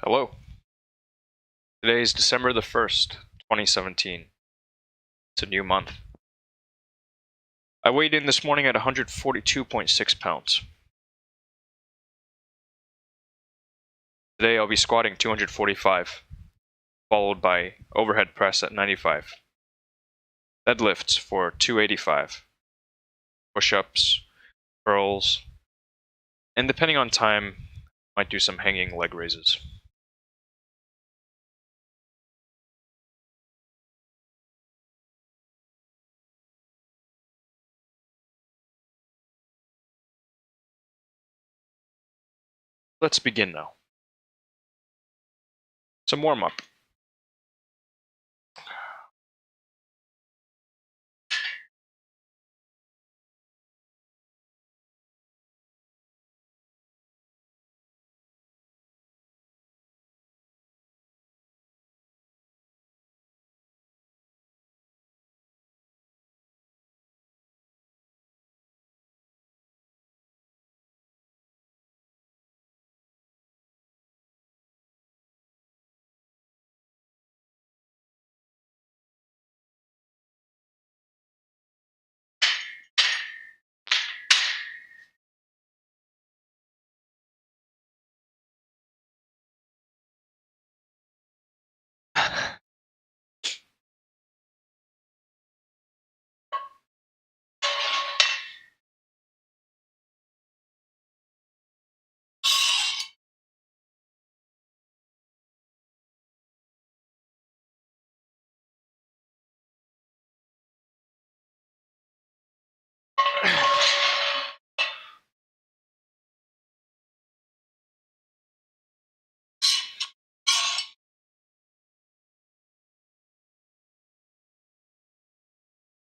Hello. Today is December the 1st, 2017. It's a new month. I weighed in this morning at 142.6 pounds. Today I'll be squatting 245, followed by overhead press at 95. Deadlifts for 285. Push-ups, curls, and depending on time, might do some hanging leg raises. Let's begin now. Some warm-up.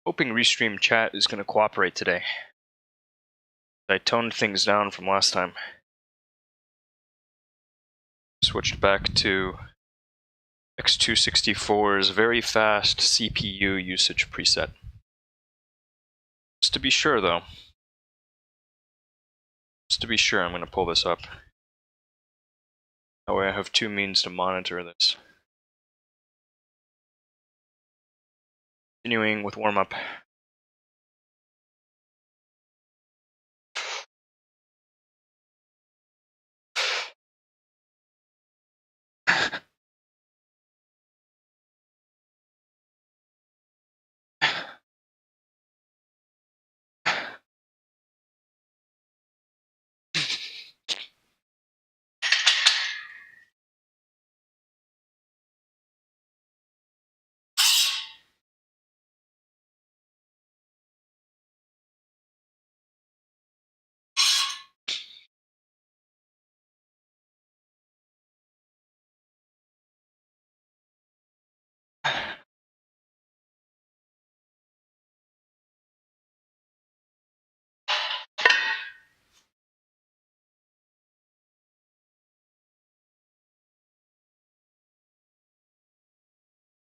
Hoping Restream chat is going to cooperate today. I toned things down from last time. Switched back to X264's very fast CPU usage preset. Just to be sure though, I'm going to pull this up. That way I have two means to monitor this. Continuing with warm-up.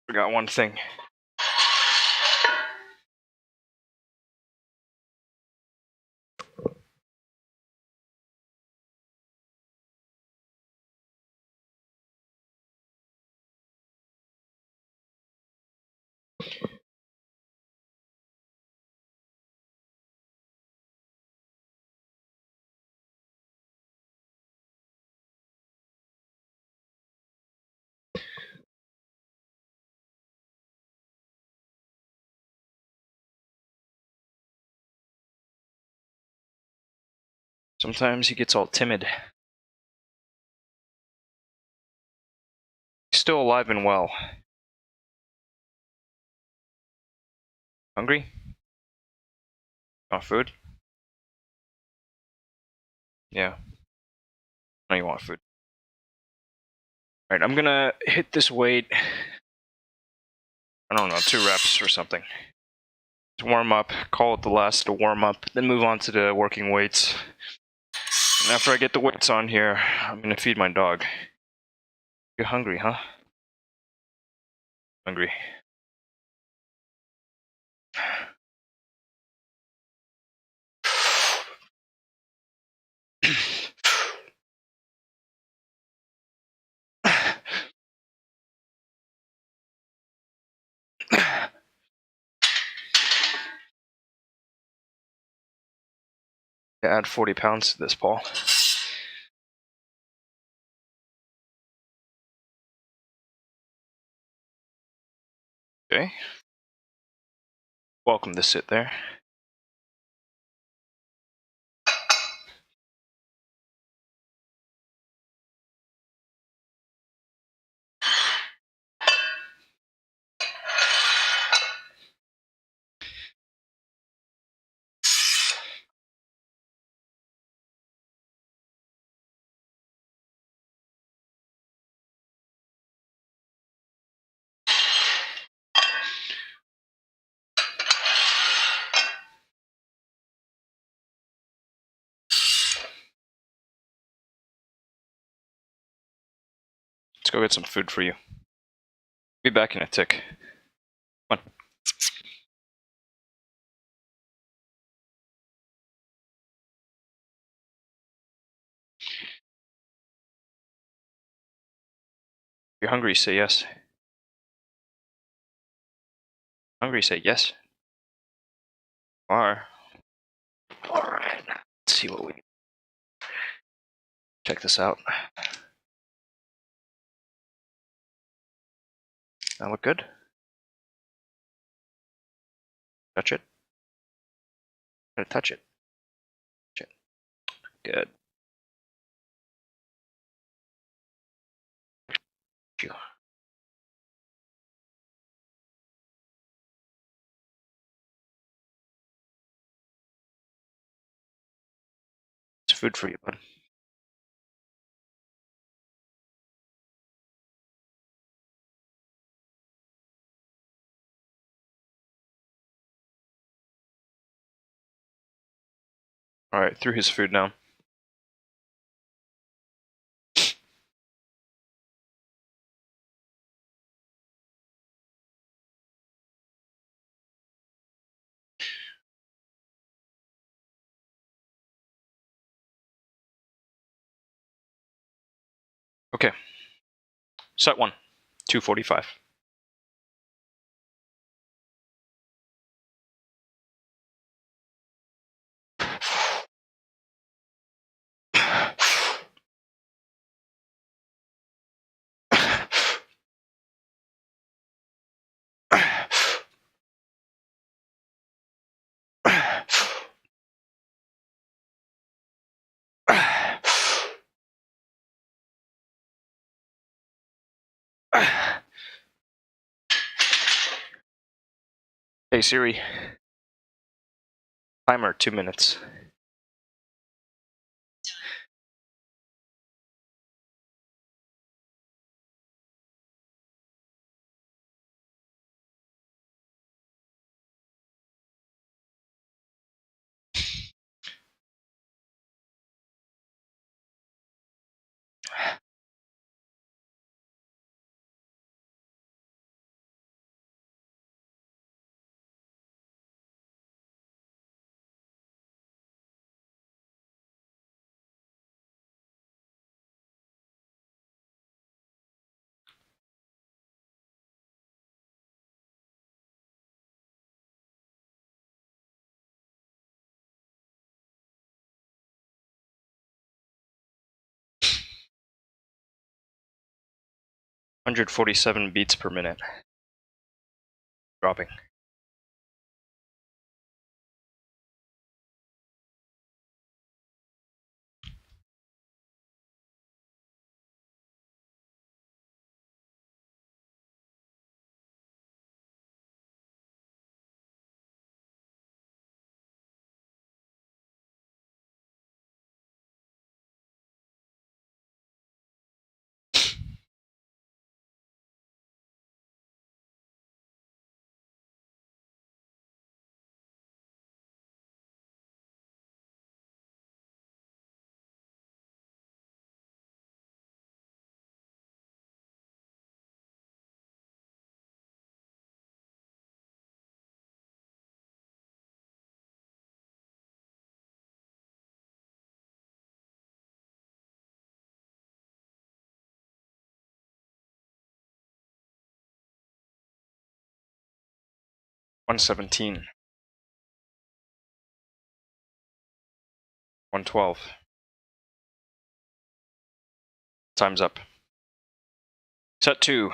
Forgot one thing. Sometimes he gets all timid. He's still alive and well. Hungry? Want food? Yeah. Now you want food. Alright, I'm gonna hit this weight. I don't know, 2 reps or something. To warm up, call it the last to warm up, then move on to the working weights. And after I get the weights on here, I'm gonna feed my dog. You're hungry, huh? Hungry. Add 40 pounds to this, Paul. Okay. Welcome to sit there. Let's go get some food for you. Be back in a tick. Come on. If you're hungry, say yes. Hungry, say yes. Alright. Let's see what we... Check this out. That look good? Touch it. Gotta touch it. Touch it. Good. Phew. It's food for you, bud. Alright, threw his food now. Okay. Set 1. 245. Hey Siri. Timer 2 minutes. $147 beats per minute. Dropping. $117. 112. Time's up. Set 2.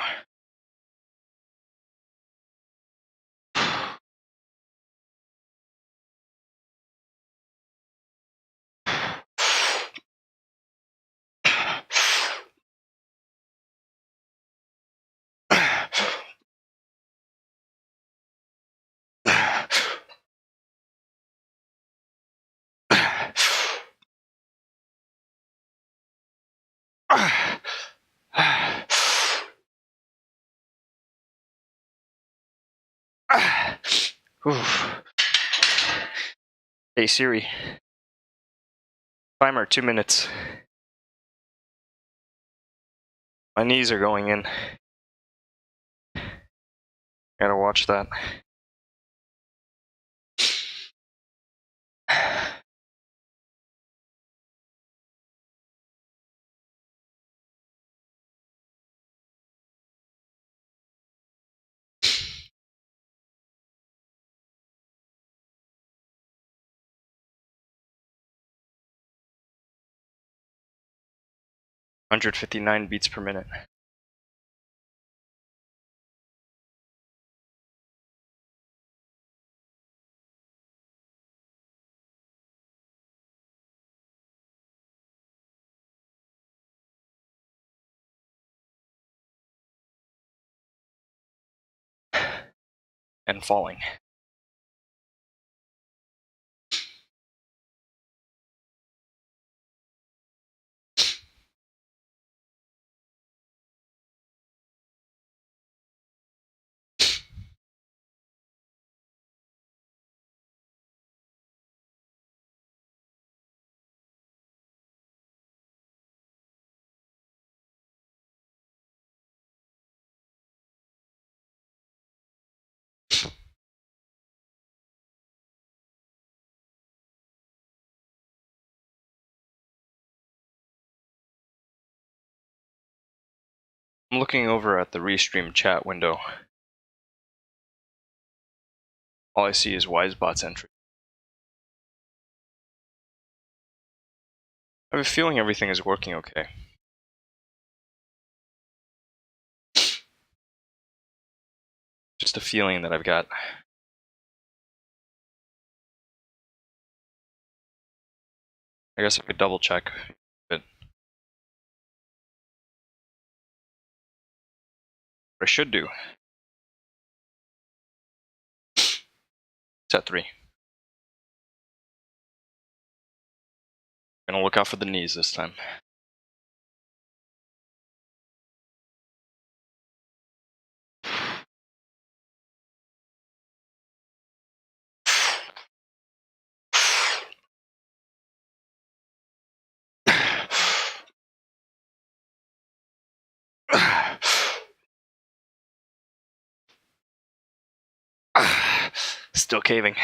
Hey Siri. Timer 2 minutes. My knees are going in. Gotta watch that. $159 beats per minute. And falling. I'm looking over at the Restream chat window. All I see is Wisebot's entry. I have a feeling everything is working okay. Just a feeling that I've got. I guess I could double check, but what I should do. Set 3. Gonna look out for the knees this time. Still caving.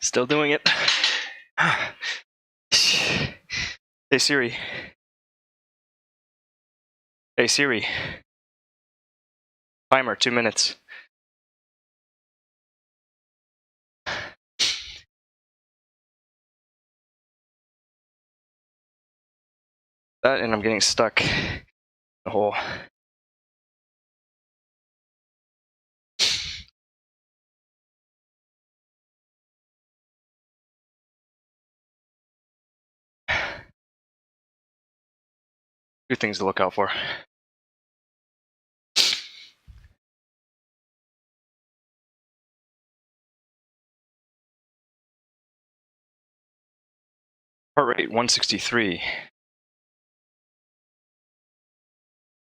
Still doing it. Hey Siri. Hey Siri. Timer 2 minutes. That and I'm getting stuck in the hole. Two things to look out for. Heart rate 163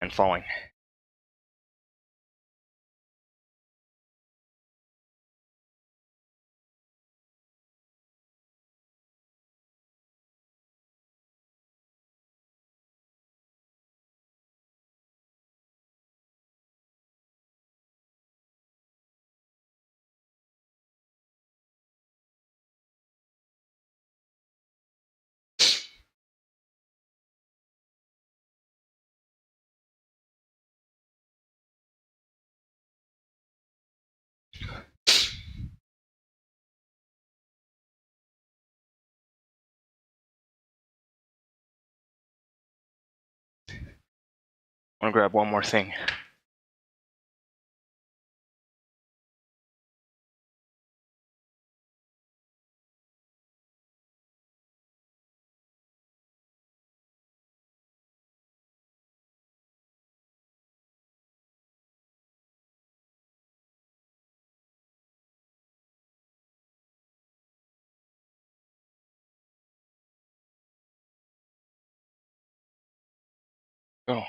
and falling. I want to grab one more thing. Go.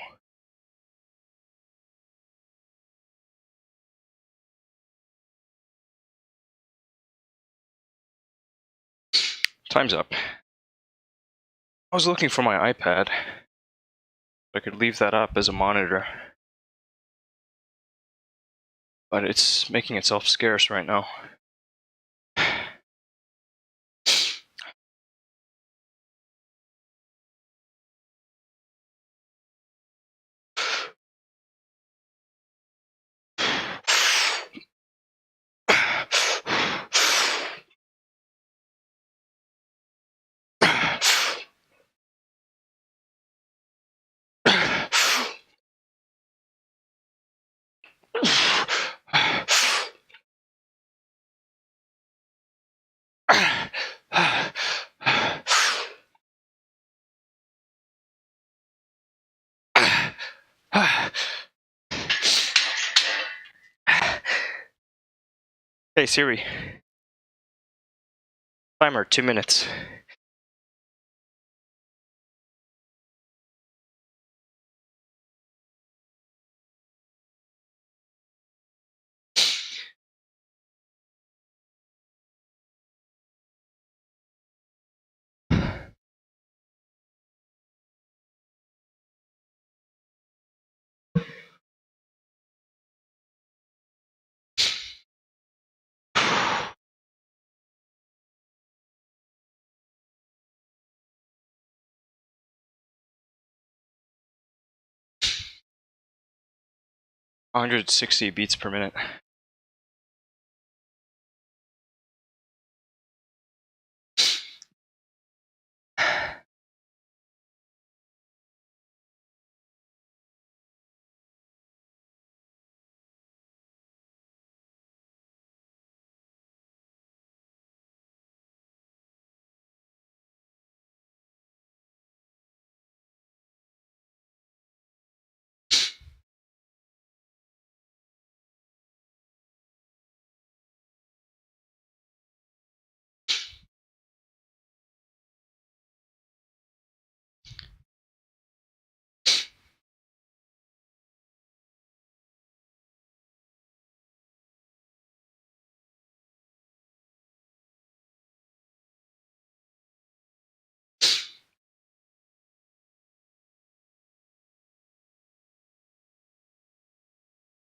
Time's up. I was looking for my iPad. I could leave that up as a monitor. But it's making itself scarce right now. Hey Siri. Timer, 2 minutes. $160 beats per minute.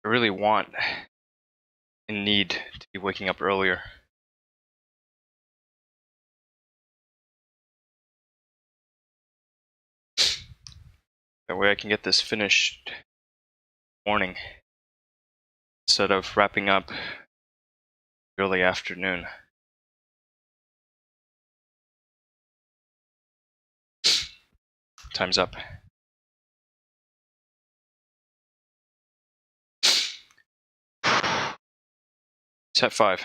I really want and need to be waking up earlier. That way I can get this finished morning instead of wrapping up early afternoon. Time's up. Set 5.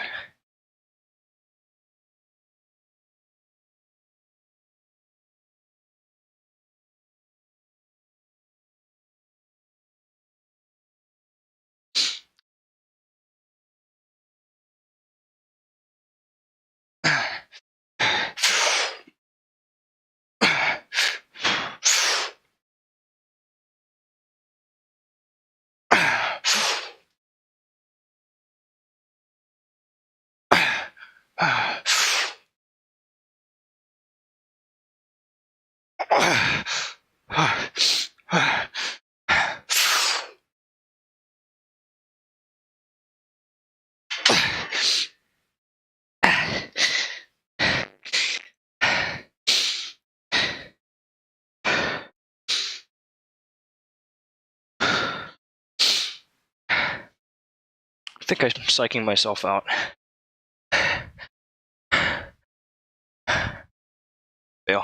I think I'm psyching myself out. Fail.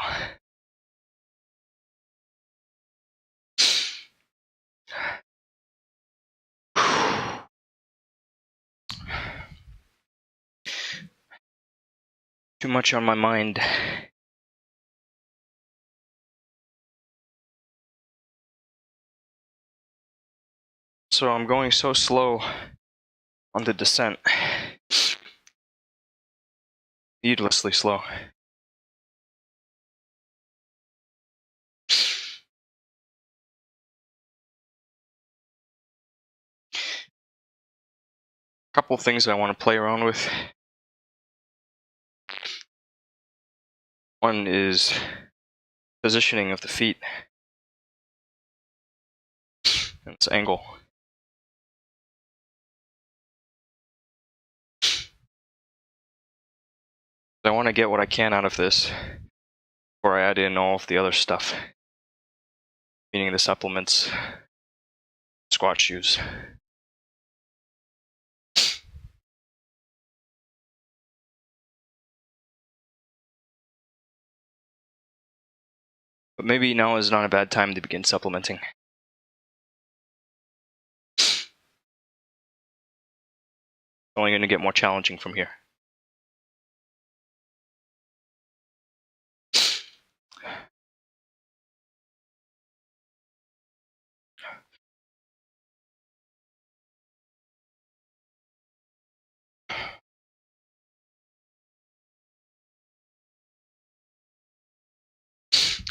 Too much on my mind. So I'm going so slow on the descent. Needlessly slow. Couple things I want to play around with. One is positioning of the feet and its angle. I want to get what I can out of this before I add in all of the other stuff, meaning the supplements, squat shoes. But maybe now is not a bad time to begin supplementing. It's only going to get more challenging from here.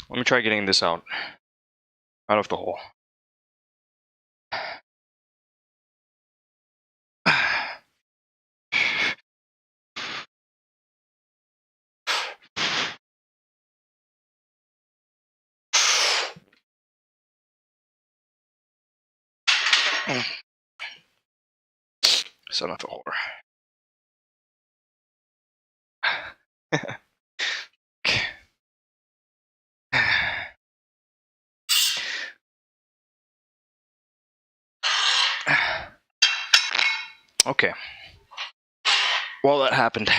Let me try getting this out of the hole. Son of a whore. Okay. Well, that happened.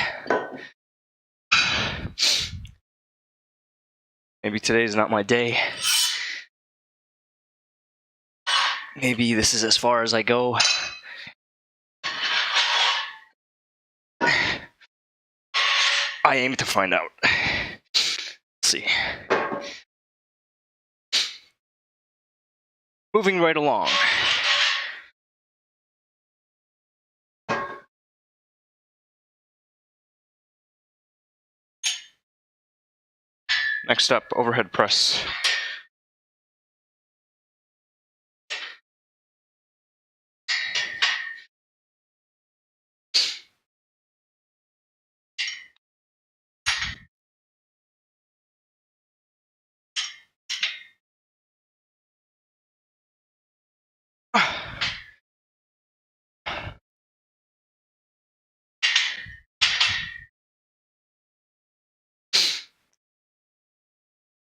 Maybe today's not my day. Maybe this is as far as I go. I aim to find out. Let's see. Moving right along. Next up, overhead press.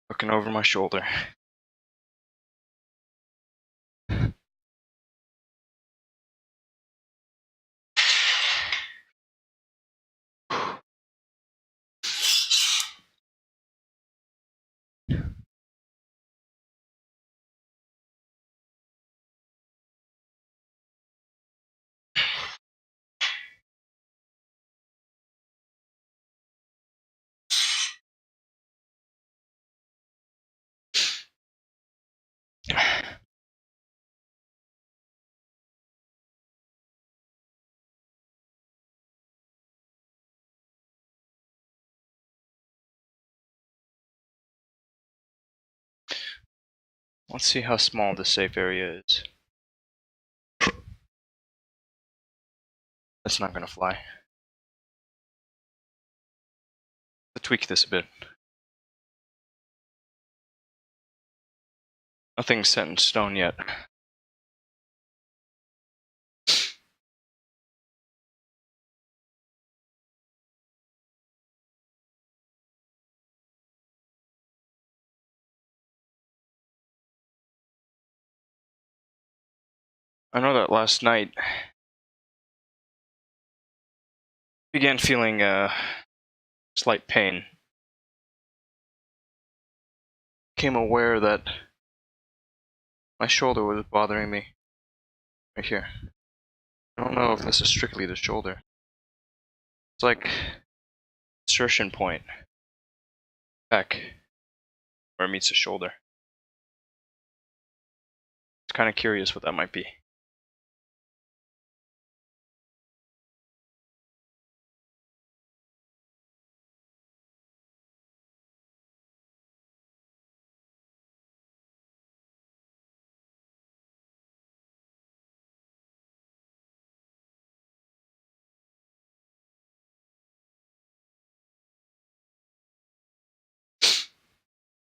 Looking over my shoulder. Let's see how small the safe area is. That's not going to fly. Let's tweak this a bit. Nothing's set in stone yet. I know that last night began feeling slight pain. Became aware that my shoulder was bothering me right here. I don't know if this is strictly the shoulder. It's like insertion point back where it meets the shoulder. It's kind of curious what that might be.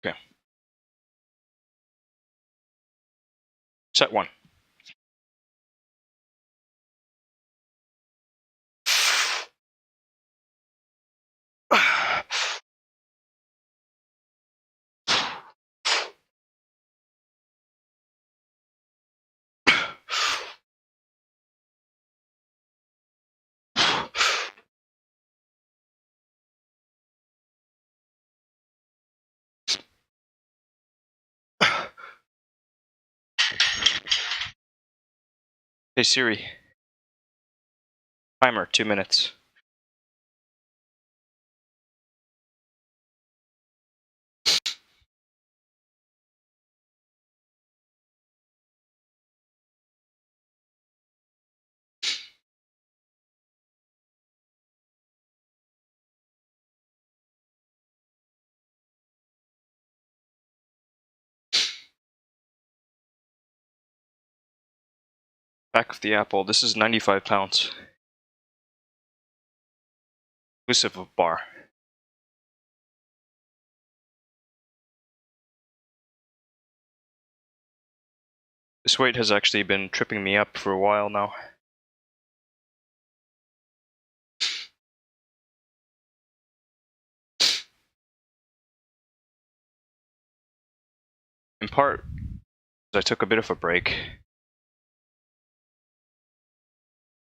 Okay. Set 1. Hey Siri, timer 2 minutes. Back of the apple, this is 95 pounds. Inclusive of bar. This weight has actually been tripping me up for a while now. In part, I took a bit of a break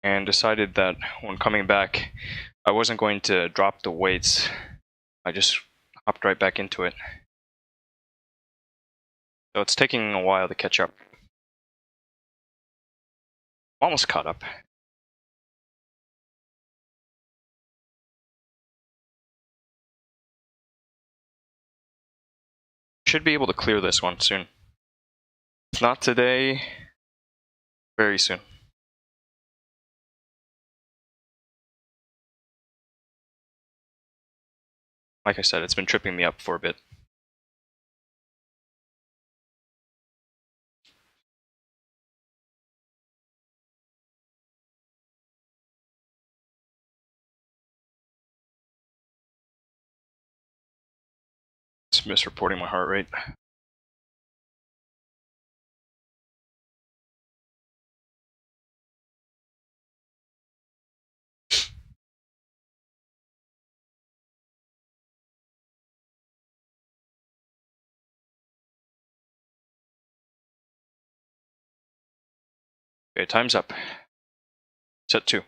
and decided that when coming back, I wasn't going to drop the weights. I just hopped right back into it. So it's taking a while to catch up. Almost caught up. Should be able to clear this one soon. If not today, very soon. Like I said, it's been tripping me up for a bit. It's misreporting my heart rate. Okay, time's up. Set 2. I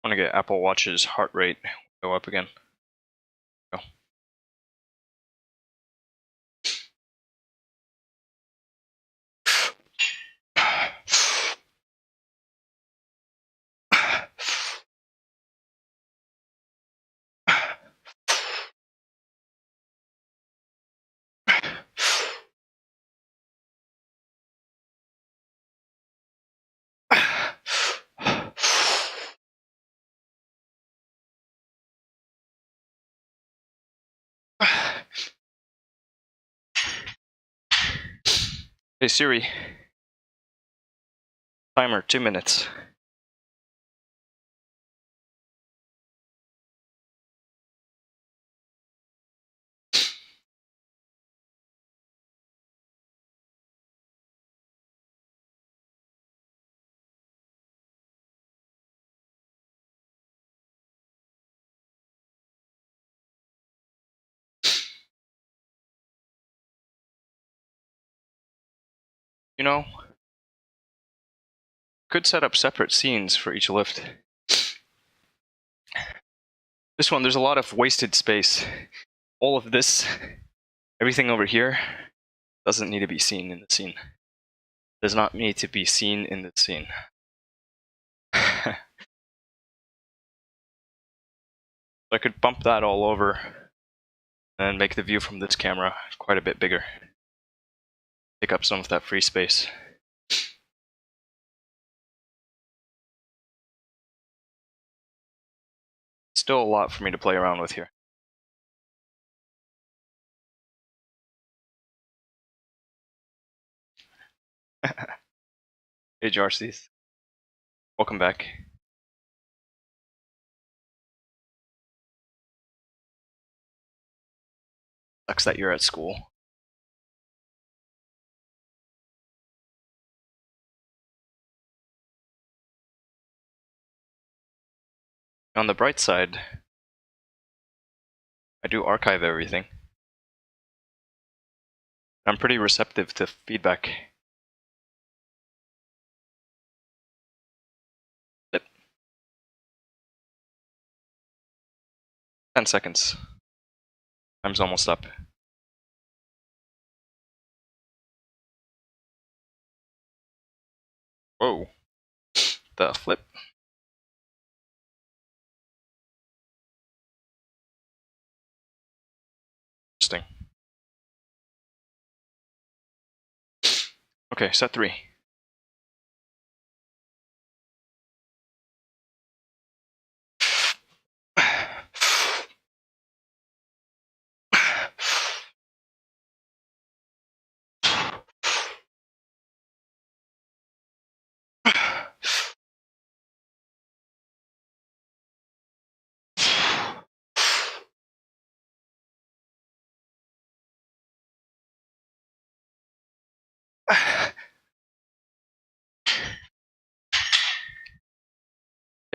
want to get Apple Watch's heart rate go up again. Go. Hey Siri, timer 2 minutes. You know, could set up separate scenes for each lift. This one, there's a lot of wasted space. All of this, everything over here, doesn't need to be seen in the scene. does not need to be seen in the scene. I could bump that all over and make the view from this camera quite a bit bigger. Take up some of that free space. Still a lot for me to play around with here. Hey Jarcies, welcome back. Sucks that you're at school. On the bright side, I do archive everything. I'm pretty receptive to feedback. Yep. 10 seconds. Time's almost up. Whoa. The flip. Interesting. Okay, set 3.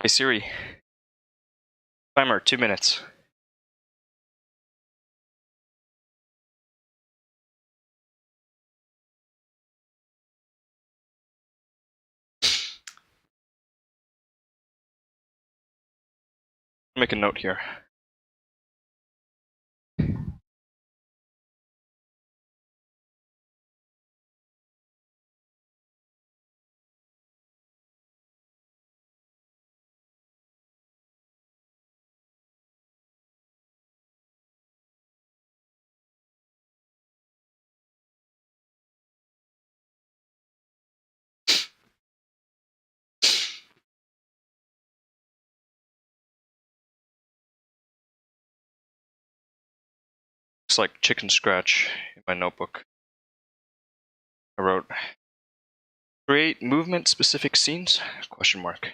Hey Siri. Timer, 2 minutes. Make a note here. Looks like chicken scratch in my notebook. I wrote, create movement-specific scenes? Question mark.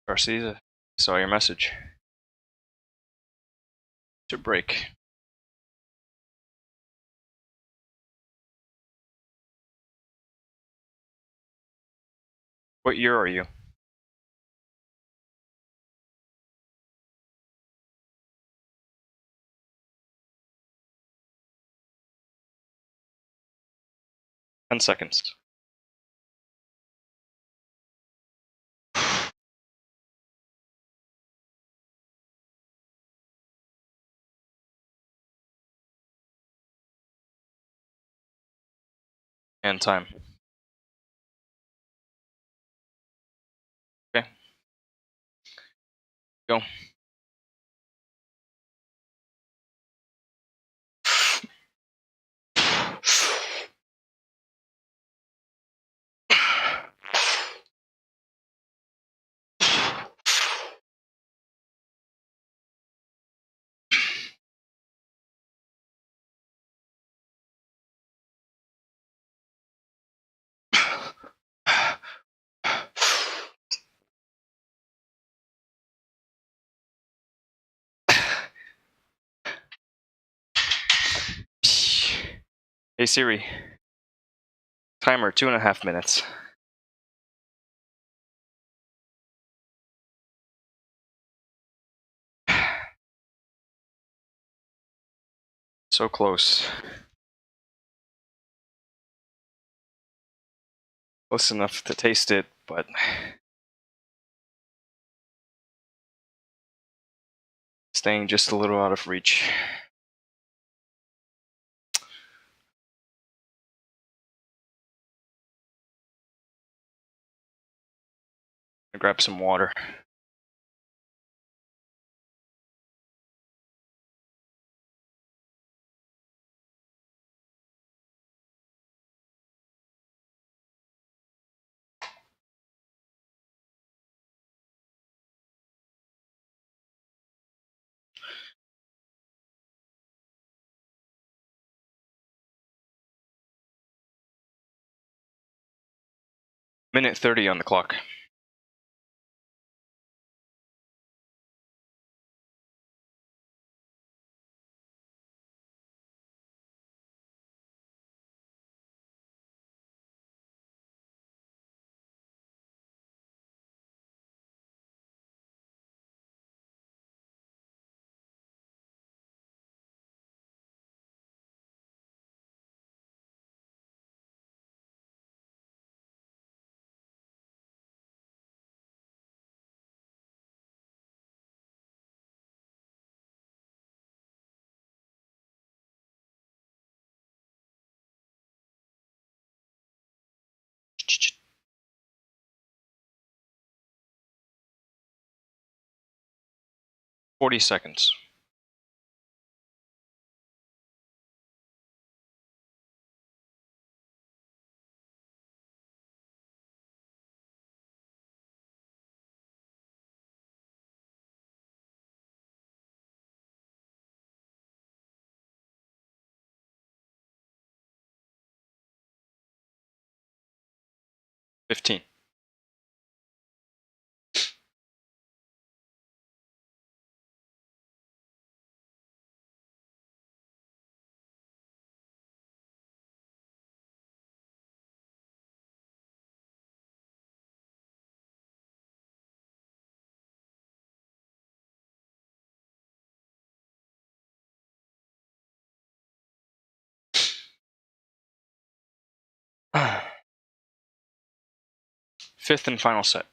Garcia, saw your message. To break. What year are you? Ten seconds. And time. Okay. Go. Hey Siri. Timer, 2.5 minutes. So close. Close enough to taste it, but staying just a little out of reach. I'll grab some water. Minute 30 on the clock. $40 seconds. $15. Fifth and final set.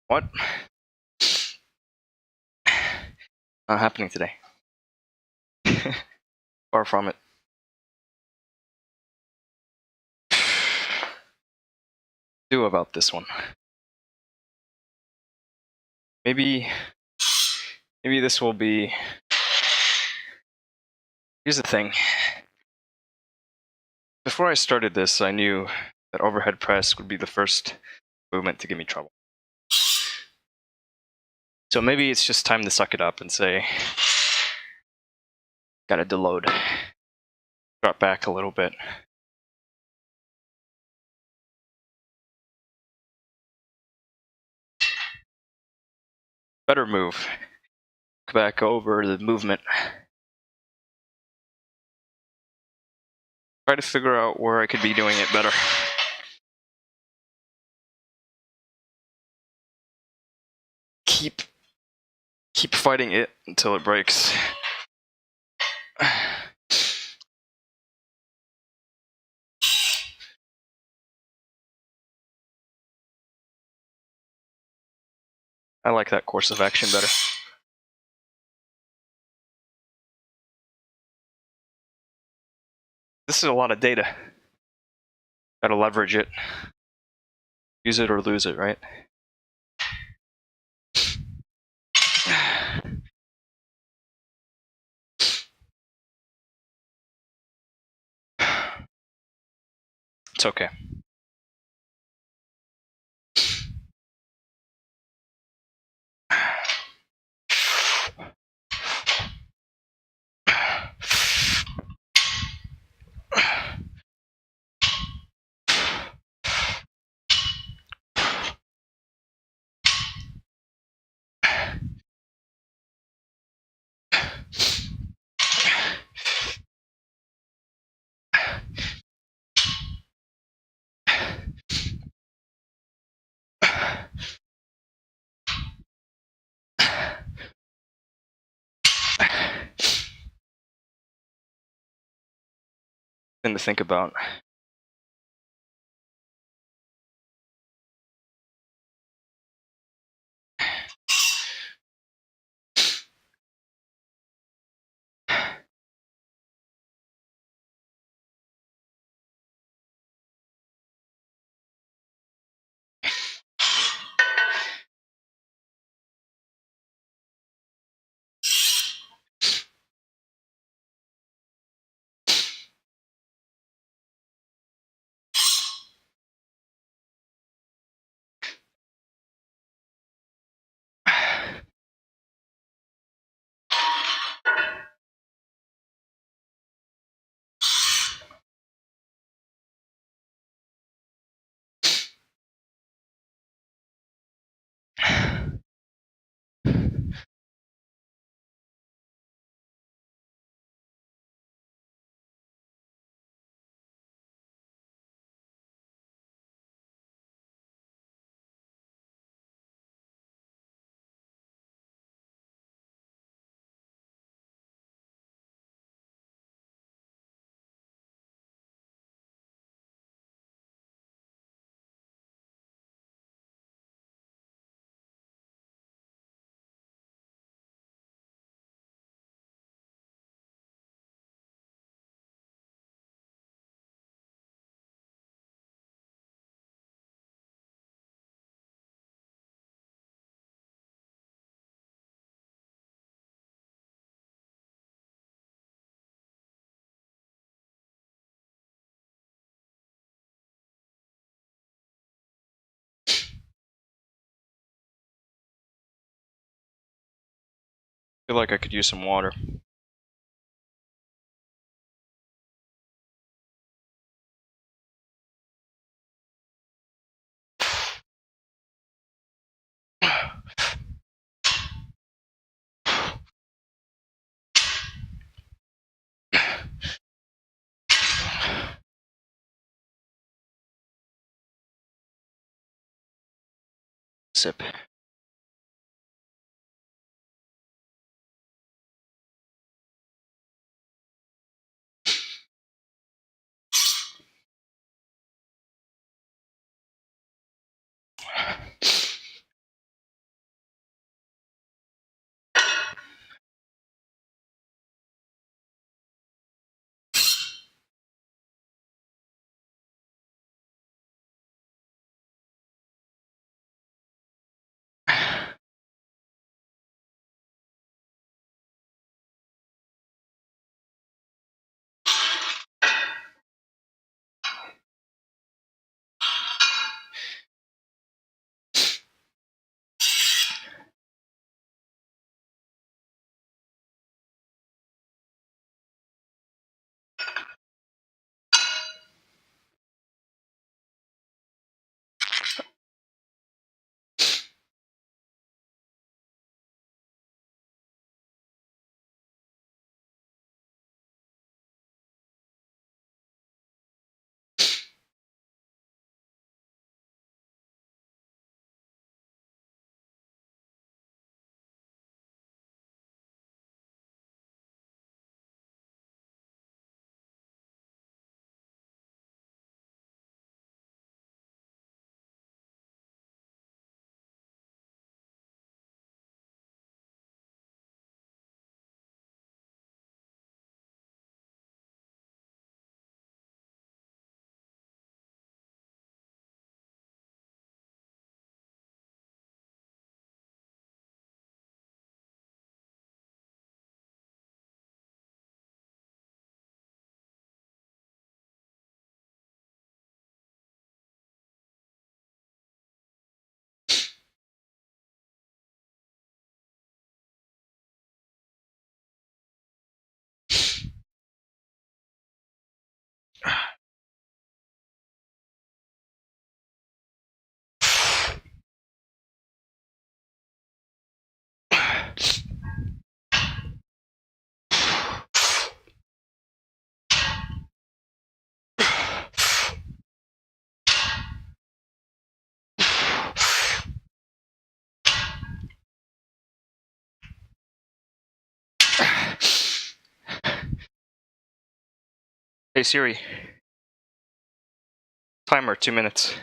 What? Not happening today. Far from it. Do about this one. Maybe this will be. Here's the thing. Before I started this, I knew that overhead press would be the first movement to give me trouble. So maybe it's just time to suck it up and say, gotta deload. Drop back a little bit. Better move. Back over the movement. Try to figure out where I could be doing it better. Keep fighting it until it breaks. I like that course of action better. This is a lot of data. Gotta leverage it. Use it or lose it, right? It's okay. Thing to think about. Feel like I could use some water. Sip. Hey Siri. Timer 2 minutes.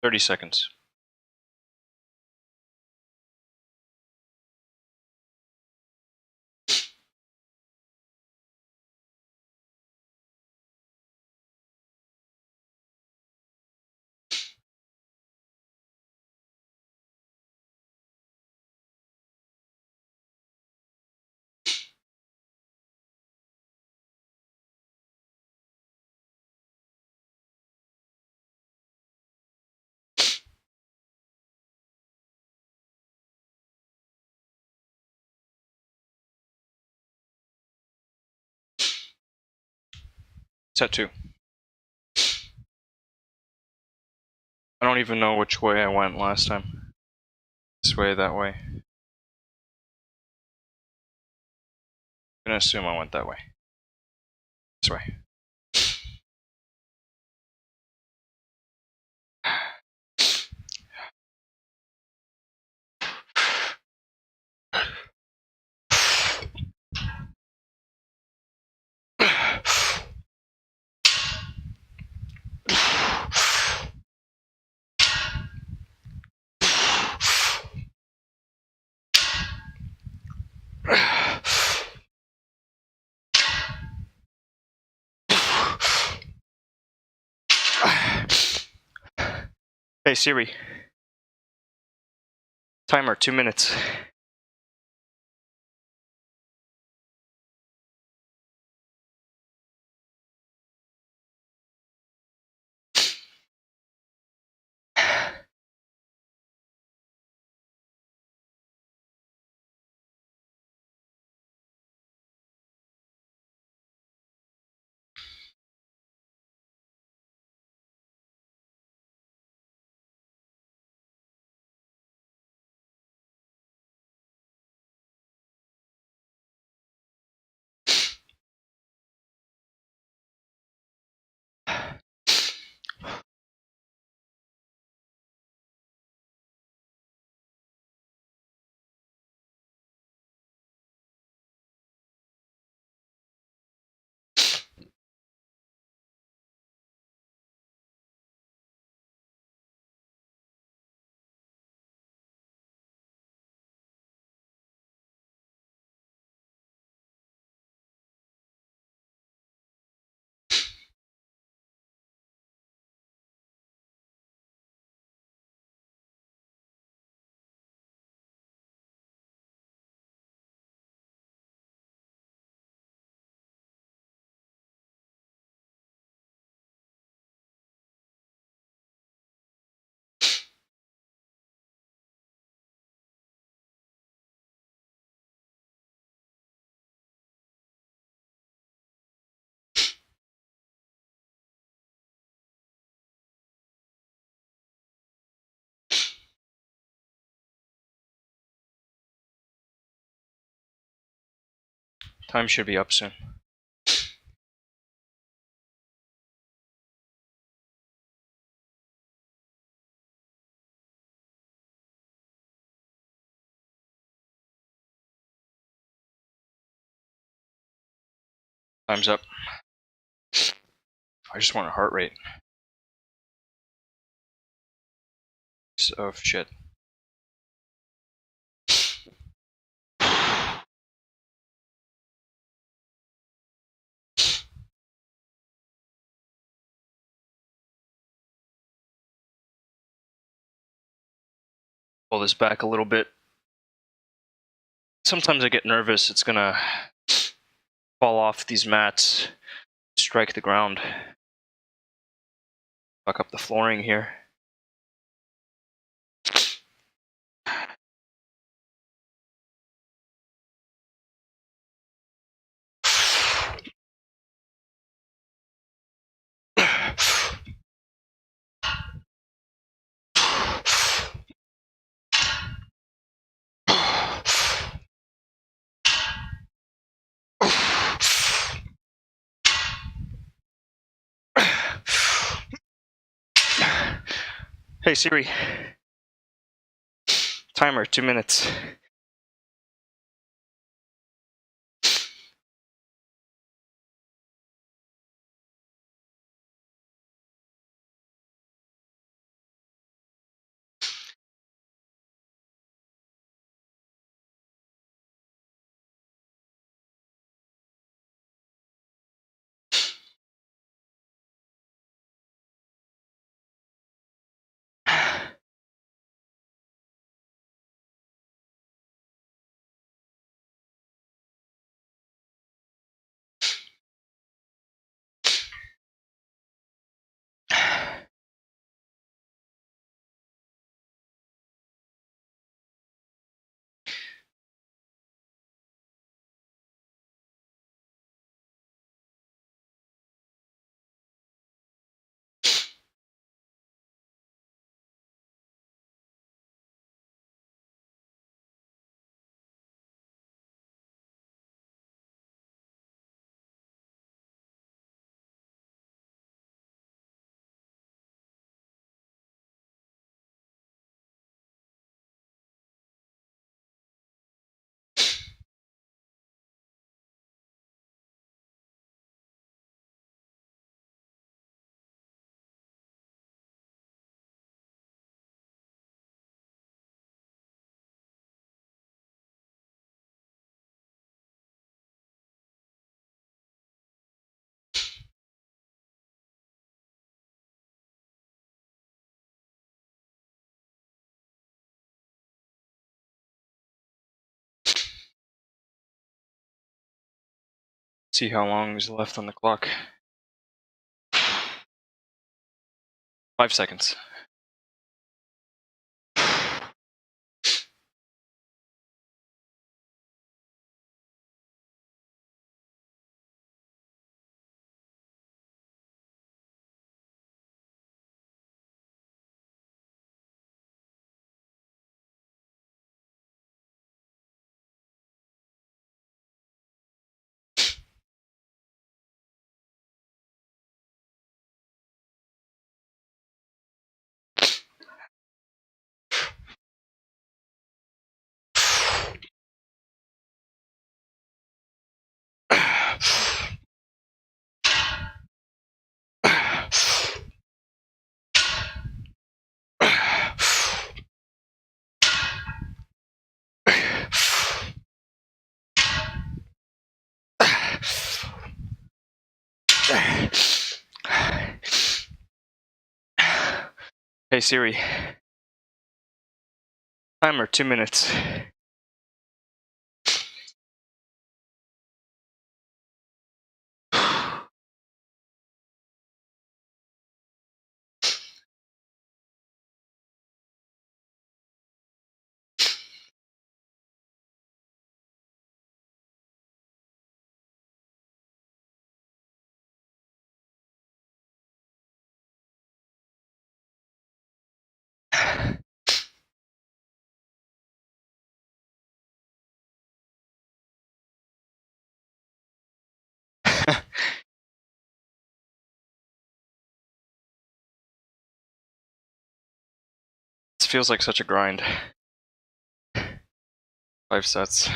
$30 seconds. Set 2. I don't even know which way I went last time. This way, that way. I'm gonna assume I went that way. This way. Hey Siri. Timer 2 minutes. Time should be up soon. Time's up. I just want a heart rate. Of shit. Pull this back a little bit. Sometimes I get nervous it's gonna fall off these mats, strike the ground, fuck up the flooring here. Hey Siri. Timer, 2 minutes. See how long is left on the clock. 5 seconds. Hey Siri. Timer, 2 minutes. This feels like such a grind. 5 sets.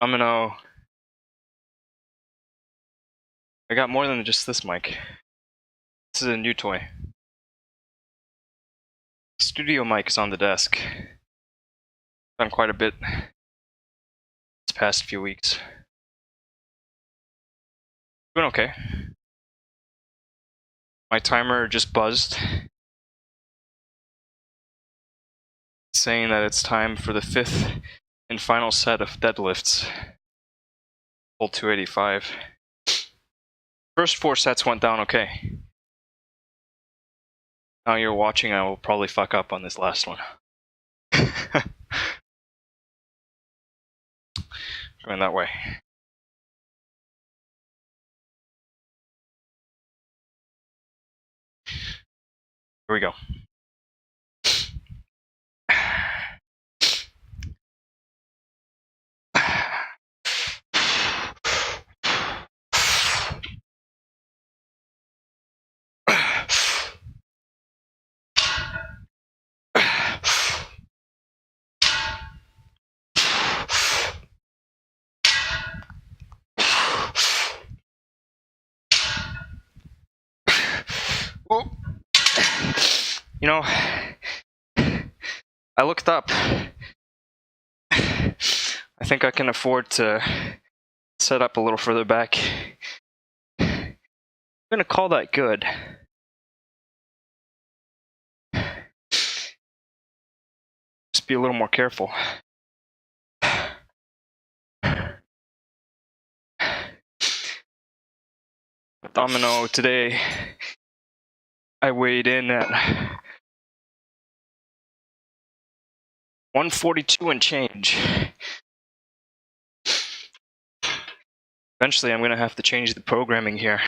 I got more than just this mic. This is a new toy. Studio mic is on the desk. Done quite a bit this past few weeks. Doing okay. My timer just buzzed, saying that it's time for the 5th and final set of deadlifts. Pull 285. First 4 sets went down okay. Now you're watching, I will probably fuck up on this last one. Going that way. Here we go. You know, I looked up. I think I can afford to set up a little further back. I'm gonna call that good. Just be a little more careful. Domino, today I weighed in at 142 and change. Eventually I'm gonna have to change the programming here.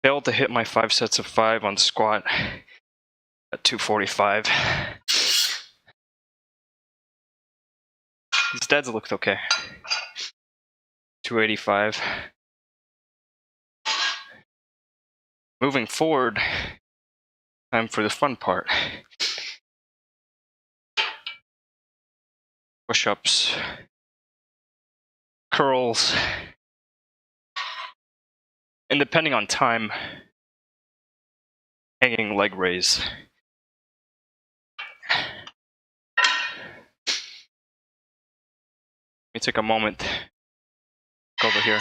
Failed to hit my 5 sets of 5 on squat at 245. These deads looked okay. 285. Moving forward, time for the fun part. Push-ups, curls, and depending on time, hanging leg raise. Let me take a moment. Go over here.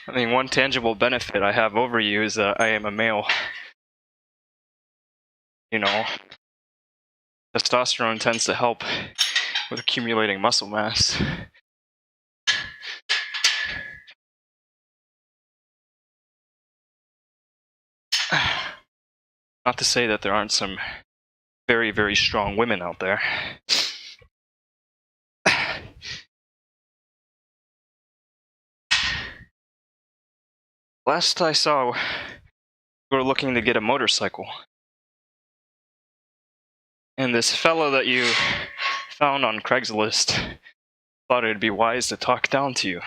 I mean, one tangible benefit I have over you is that I am a male. You know, testosterone tends to help with accumulating muscle mass. Not to say that there aren't some very, very strong women out there. Last I saw, you were looking to get a motorcycle. And this fellow that you found on Craigslist thought it'd be wise to talk down to you.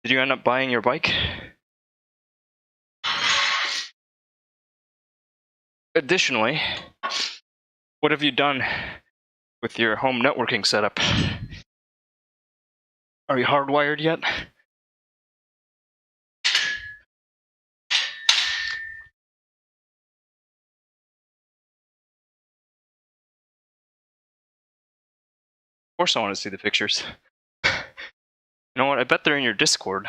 Did you end up buying your bike? Additionally, what have you done with your home networking setup? Are you hardwired yet? Of course I want to see the pictures. You know what? I bet they're in your Discord.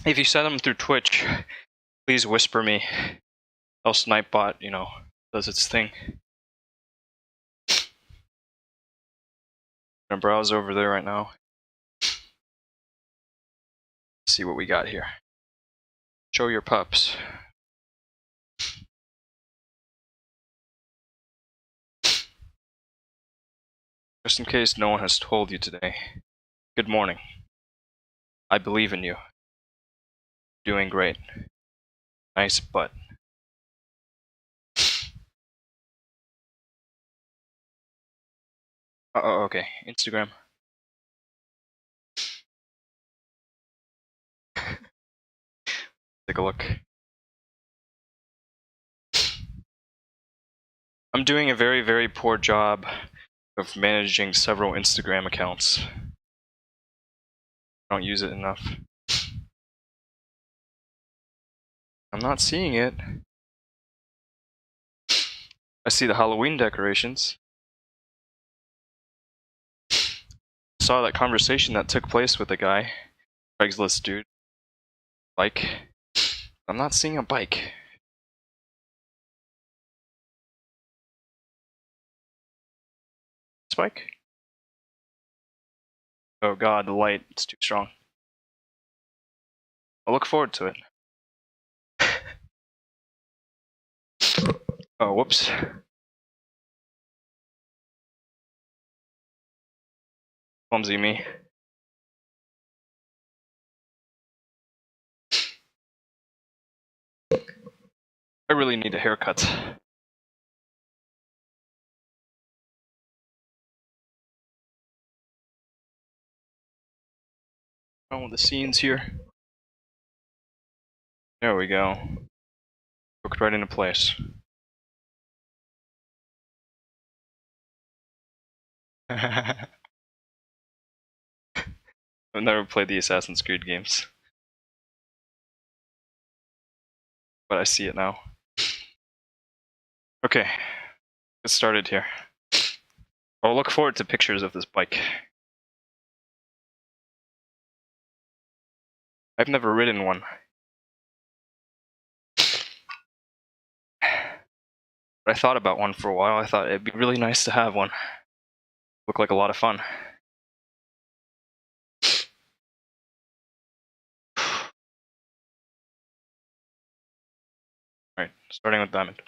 If you send them through Twitch, please whisper me. Else Nightbot, you know, does its thing. I'm gonna browse over there right now. See what we got here. Show your pups. Just in case no one has told you today, good morning. I believe in you. Doing great. Nice butt. Oh, okay. Instagram. Take a look. I'm doing a very, very poor job of managing several Instagram accounts. I don't use it enough. I'm not seeing it. I see the Halloween decorations. Saw that conversation that took place with a guy. Craigslist dude. Bike. I'm not seeing a bike. This bike? Oh god, the light is too strong. I'll look forward to it. Oh, whoops. Clumsy me. I really need a haircut. Oh, the scenes here. There we go. Hooked right into place. I've never played the Assassin's Creed games, but I see it now. Okay, get started here. I'll look forward to pictures of this bike. I've never ridden one. But I thought about one for a while. I thought it'd be really nice to have one. Look like a lot of fun. Alright, starting with diamond.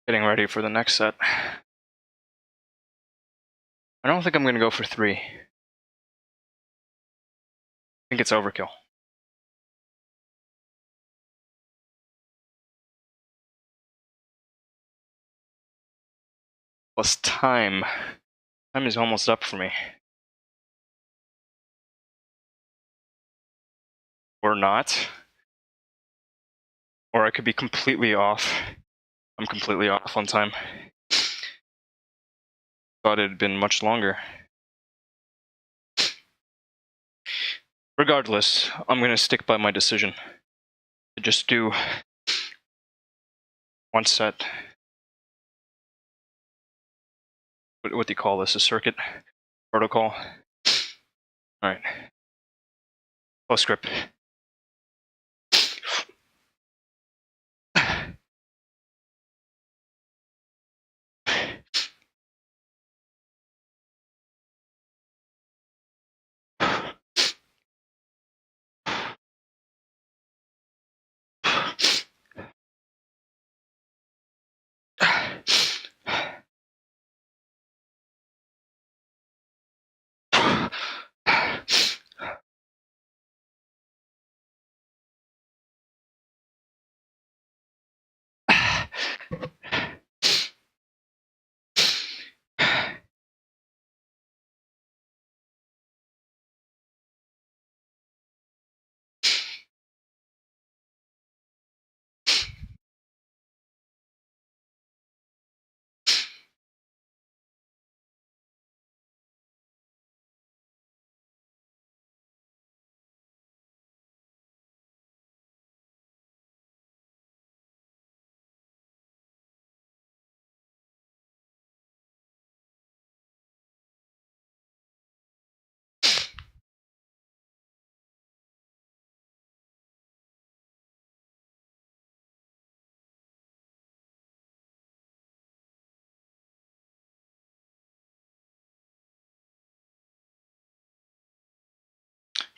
Getting ready for the next set. I don't think I'm gonna go for 3. I think it's overkill. Plus time. Time is almost up for me. Or not. Or I could be completely off. I'm completely off on time. Thought it had been much longer. Regardless, I'm gonna stick by my decision to just do one set. What do you call this? A circuit protocol? Alright. Close grip.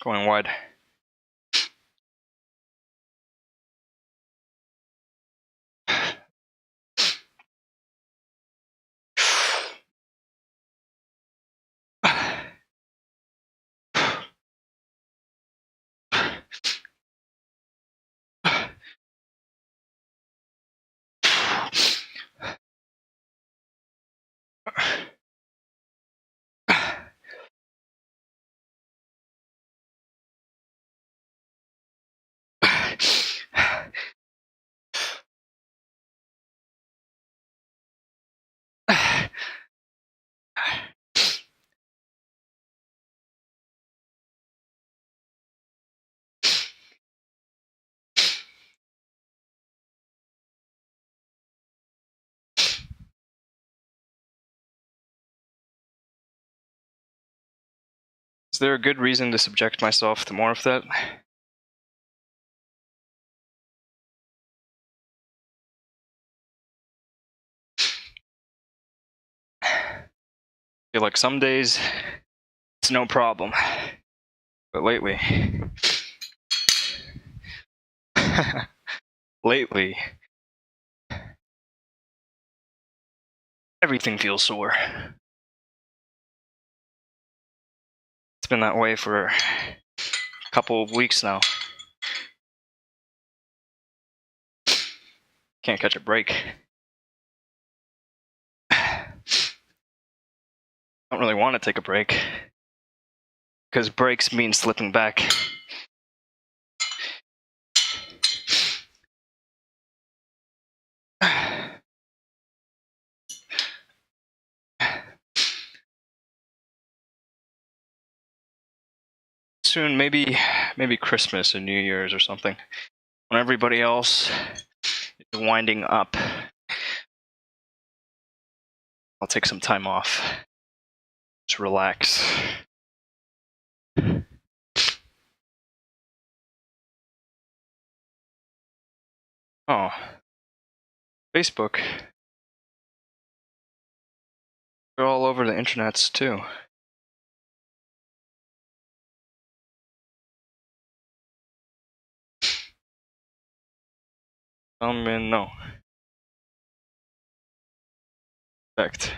Going wide. Is there a good reason to subject myself to more of that? I feel like some days it's no problem, but lately, lately, everything feels sore. It's been that way for a couple of weeks now. Can't catch a break. Don't really want to take a break, because breaks mean slipping back. Soon, maybe Christmas and New Year's or something, when everybody else is winding up. I'll take some time off. Just relax. Oh, Facebook. They're all over the internets too. No. Fact.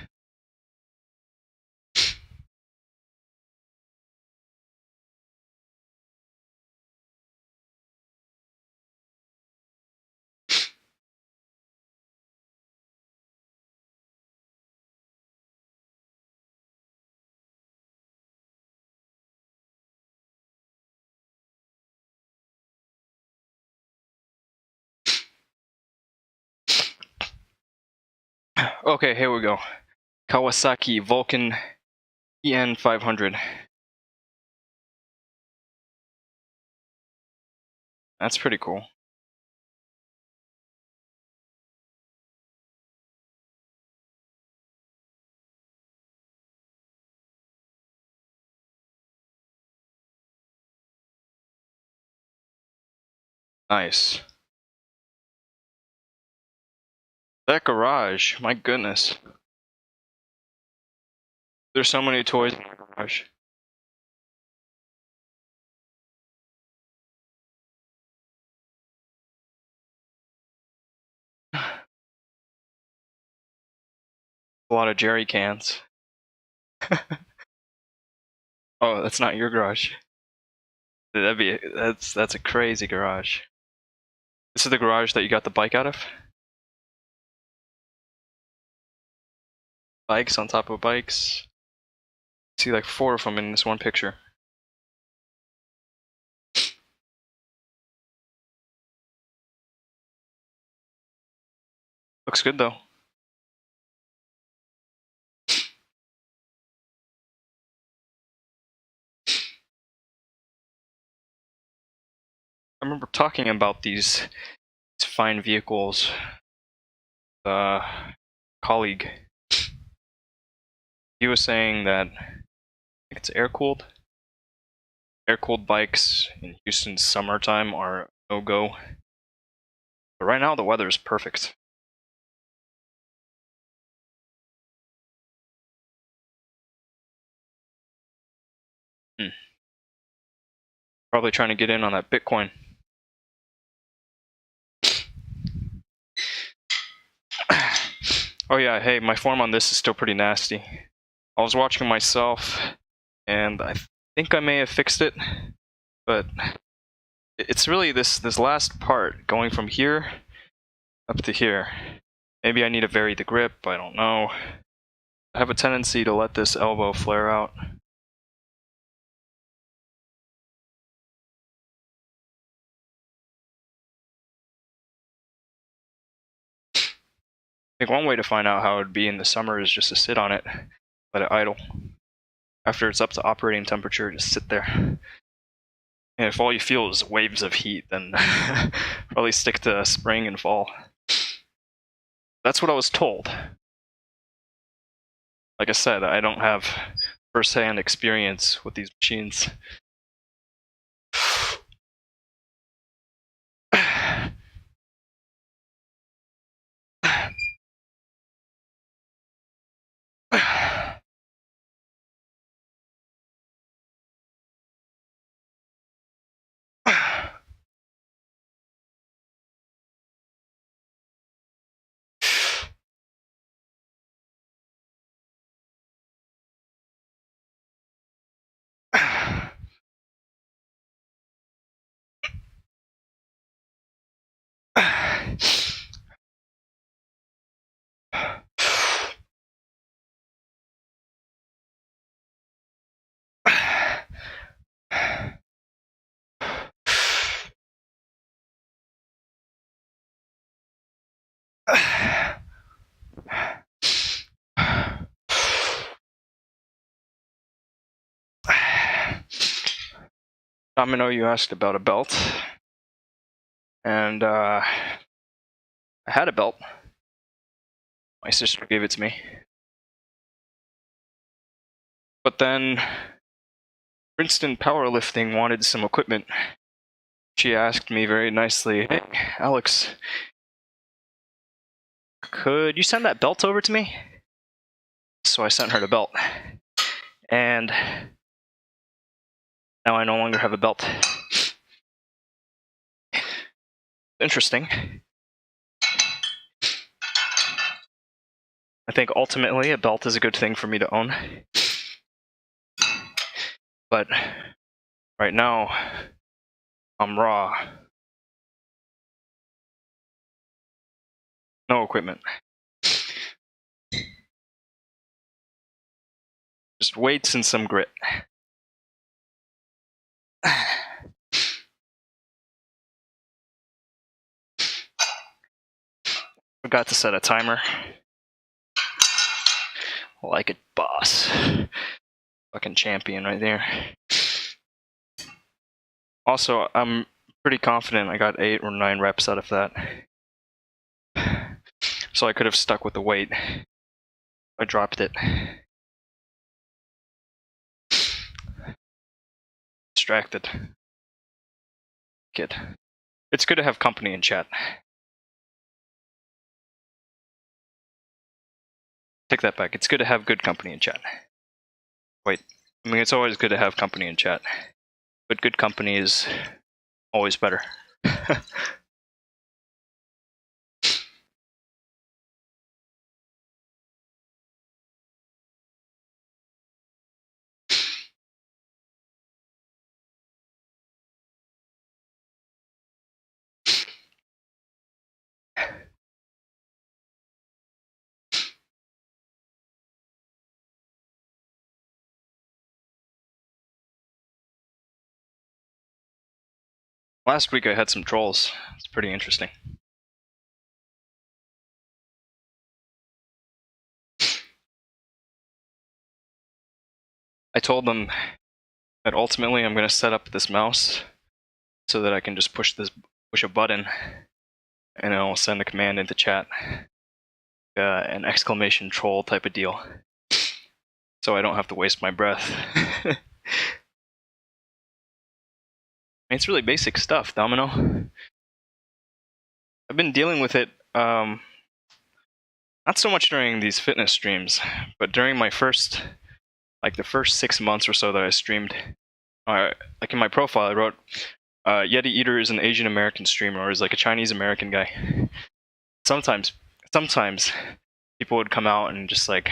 Okay, here we go. Kawasaki Vulcan EN 500. That's pretty cool. Nice. That garage, my goodness. There's so many toys in the garage. A lot of jerry cans. Oh, that's not your garage. That's a crazy garage. This is the garage that you got the bike out of? Bikes on top of bikes. See like 4 of them in this one picture. Looks good though. I remember talking about these fine vehicles. Colleague. He was saying that I think it's air-cooled. Air-cooled bikes in Houston's summertime are no-go. But right now the weather is perfect. Probably trying to get in on that Bitcoin. Oh yeah, hey, my form on this is still pretty nasty. I was watching myself, and I think I may have fixed it, but it's really this last part, going from here up to here. Maybe I need to vary the grip, I don't know. I have a tendency to let this elbow flare out. I think one way to find out how it would be in the summer is just to sit on it, let it idle. After it's up to operating temperature, just sit there. And if all you feel is waves of heat, then probably stick to spring and fall. That's what I was told. Like I said, I don't have first-hand experience with these machines. Domino, you asked about a belt, and I had a belt. My sister gave it to me. But then Princeton Powerlifting wanted some equipment. She asked me very nicely, "Hey, Alex, could you send that belt over to me?" So I sent her the belt. And now I no longer have a belt. Interesting. I think ultimately a belt is a good thing for me to own. But right now, I'm raw. No equipment. Just weights and some grit. Forgot to set a timer. Like it, boss. Fucking champion right there. Also, I'm pretty confident I got 8 or 9 reps out of that. So I could have stuck with the weight. I dropped it. Distracted. Kid. It's good to have company in chat. Take that back. It's good to have good company in chat. Wait. I mean, it's always good to have company in chat. But good company is always better. Last week I had some trolls. It's pretty interesting. I told them that ultimately I'm going to set up this mouse so that I can just push a button and it'll send a command into chat. An exclamation troll type of deal. So I don't have to waste my breath. It's really basic stuff, Domino. I've been dealing with it, not so much during these fitness streams, but during my the first 6 months or so that I streamed, like in my profile, I wrote, yetieater is an Asian American streamer, or is like a Chinese American guy. Sometimes people would come out and just like,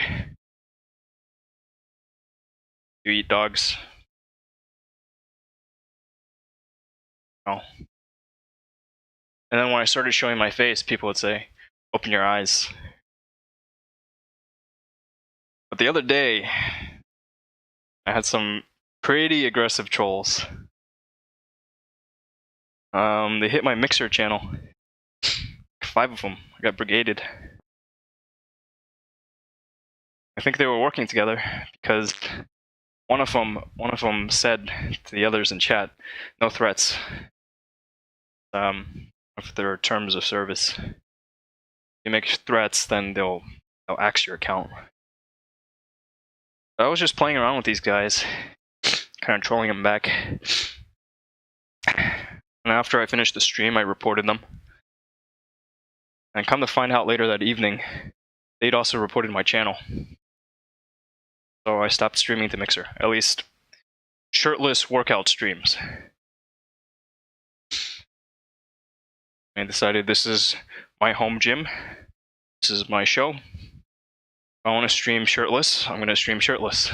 you eat dogs? No. And then when I started showing my face, people would say, open your eyes. But the other day, I had some pretty aggressive trolls. They hit my Mixer channel. 5 of them. I got brigaded. I think they were working together because one of them said to the others in chat, "No threats." Of their terms of service. If you make threats, then they'll axe your account. I was just playing around with these guys, kind of trolling them back. And after I finished the stream, I reported them. And come to find out later that evening, they'd also reported my channel. So I stopped streaming to Mixer, at least shirtless workout streams. I decided this is my home gym. This is my show. If I want to stream shirtless, I'm going to stream shirtless.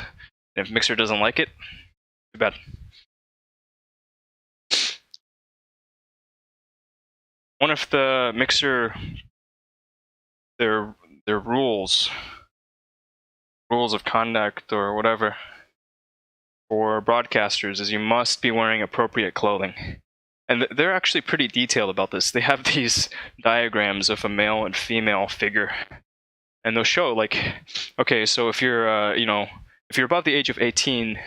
And if Mixer doesn't like it, too bad. One of the Mixer, their rules of conduct or whatever for broadcasters is you must be wearing appropriate clothing. And they're actually pretty detailed about this. They have these diagrams of a male and female figure. And they'll show, like, okay, so if you're, if you're above the age of 18,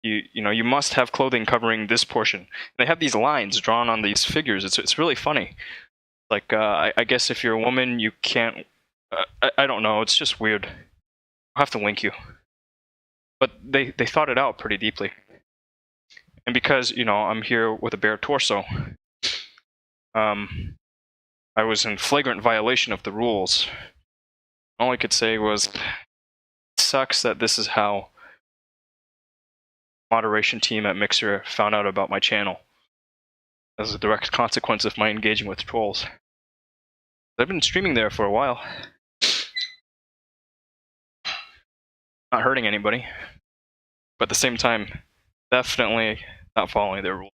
you must have clothing covering this portion. They have these lines drawn on these figures. It's really funny. Like, I guess if you're a woman, you can't. I don't know. It's just weird. I'll have to link you. But they thought it out pretty deeply. And because I'm here with a bare torso, I was in flagrant violation of the rules. All I could say was, it sucks that this is how moderation team at Mixer found out about my channel as a direct consequence of my engaging with trolls. I've been streaming there for a while. Not hurting anybody. But at the same time, definitely not following their rules.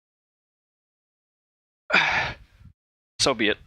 So be it.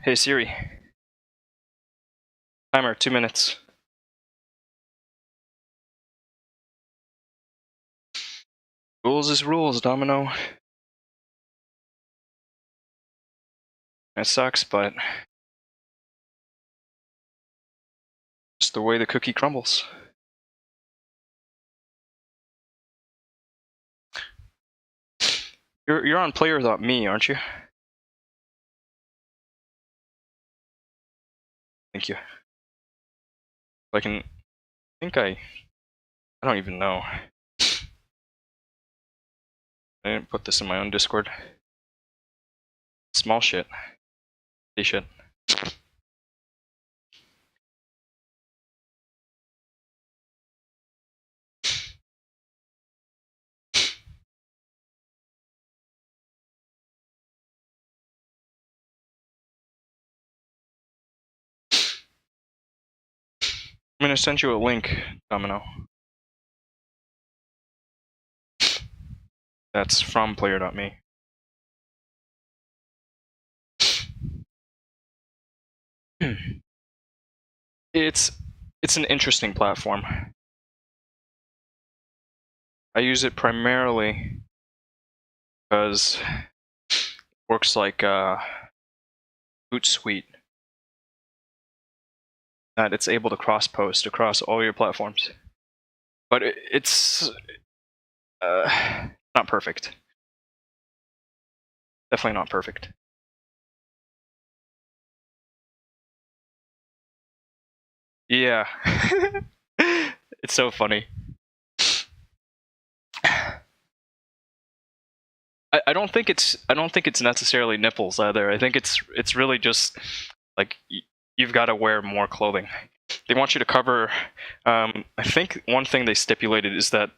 Hey Siri. Timer, 2 minutes. Rules is rules, Domino. It sucks, but it's the way the cookie crumbles. You're on player.me, aren't you? Thank you. I don't even know. I didn't put this in my own Discord. Small shit. Big shit. I'm gonna send you a link, Domino. That's from player.me. It's an interesting platform. I use it primarily because works like Hootsuite, that it's able to cross-post across all your platforms. But it's not perfect. Definitely not perfect. Yeah. It's so funny. I don't think it's necessarily nipples either. I think it's really just like you've got to wear more clothing. They want you to cover. I think one thing they stipulated is that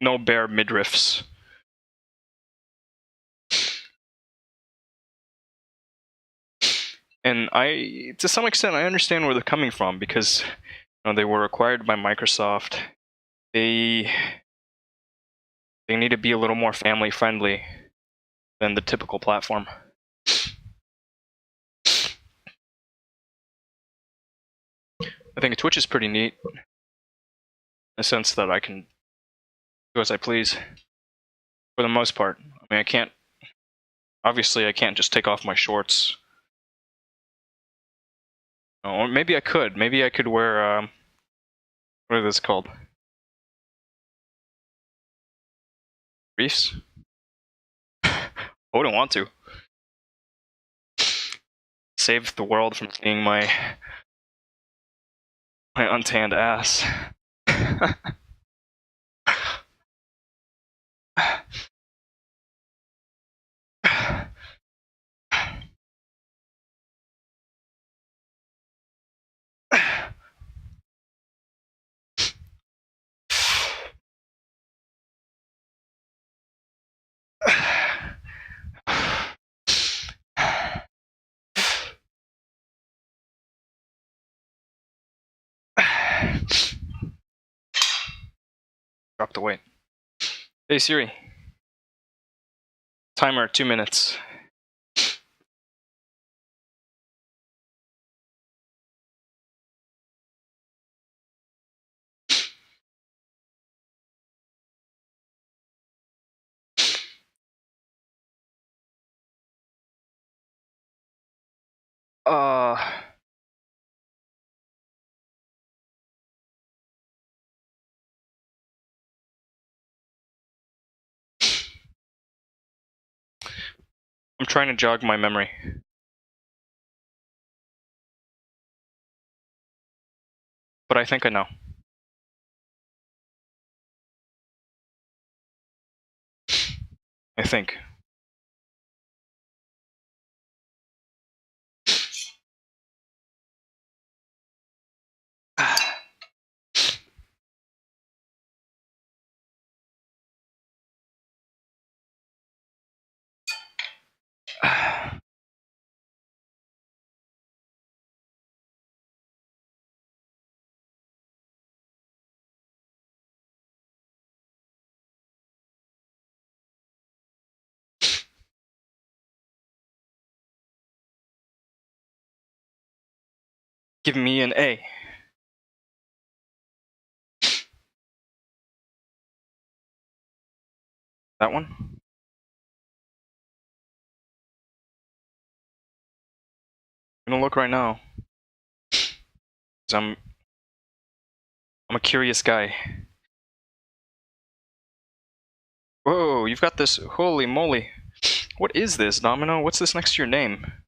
no bare midriffs. And to some extent, I understand where they're coming from because they were acquired by Microsoft. They need to be a little more family friendly than the typical platform. I think Twitch is pretty neat in the sense that I can do as I please for the most part. I mean, obviously I can't just take off my shorts. Or maybe I could. Maybe I could wear, what are this called? Briefs? I wouldn't want to. Save the world from seeing my untanned ass. Drop the weight. Hey Siri. Timer 2 minutes. I'm trying to jog my memory. But I think I know. I think. Give me an A. That one? I'm gonna look right now. 'Cause I'm a curious guy. Whoa, you've got this. Holy moly. What is this, Domino? What's this next to your name?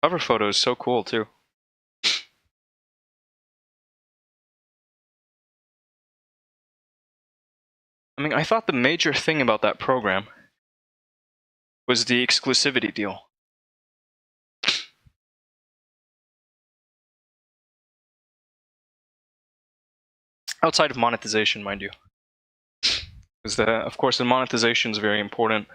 Cover photo is so cool, too. I mean, I thought the major thing about that program was the exclusivity deal. Outside of monetization, mind you. Because, of course, the monetization is very important.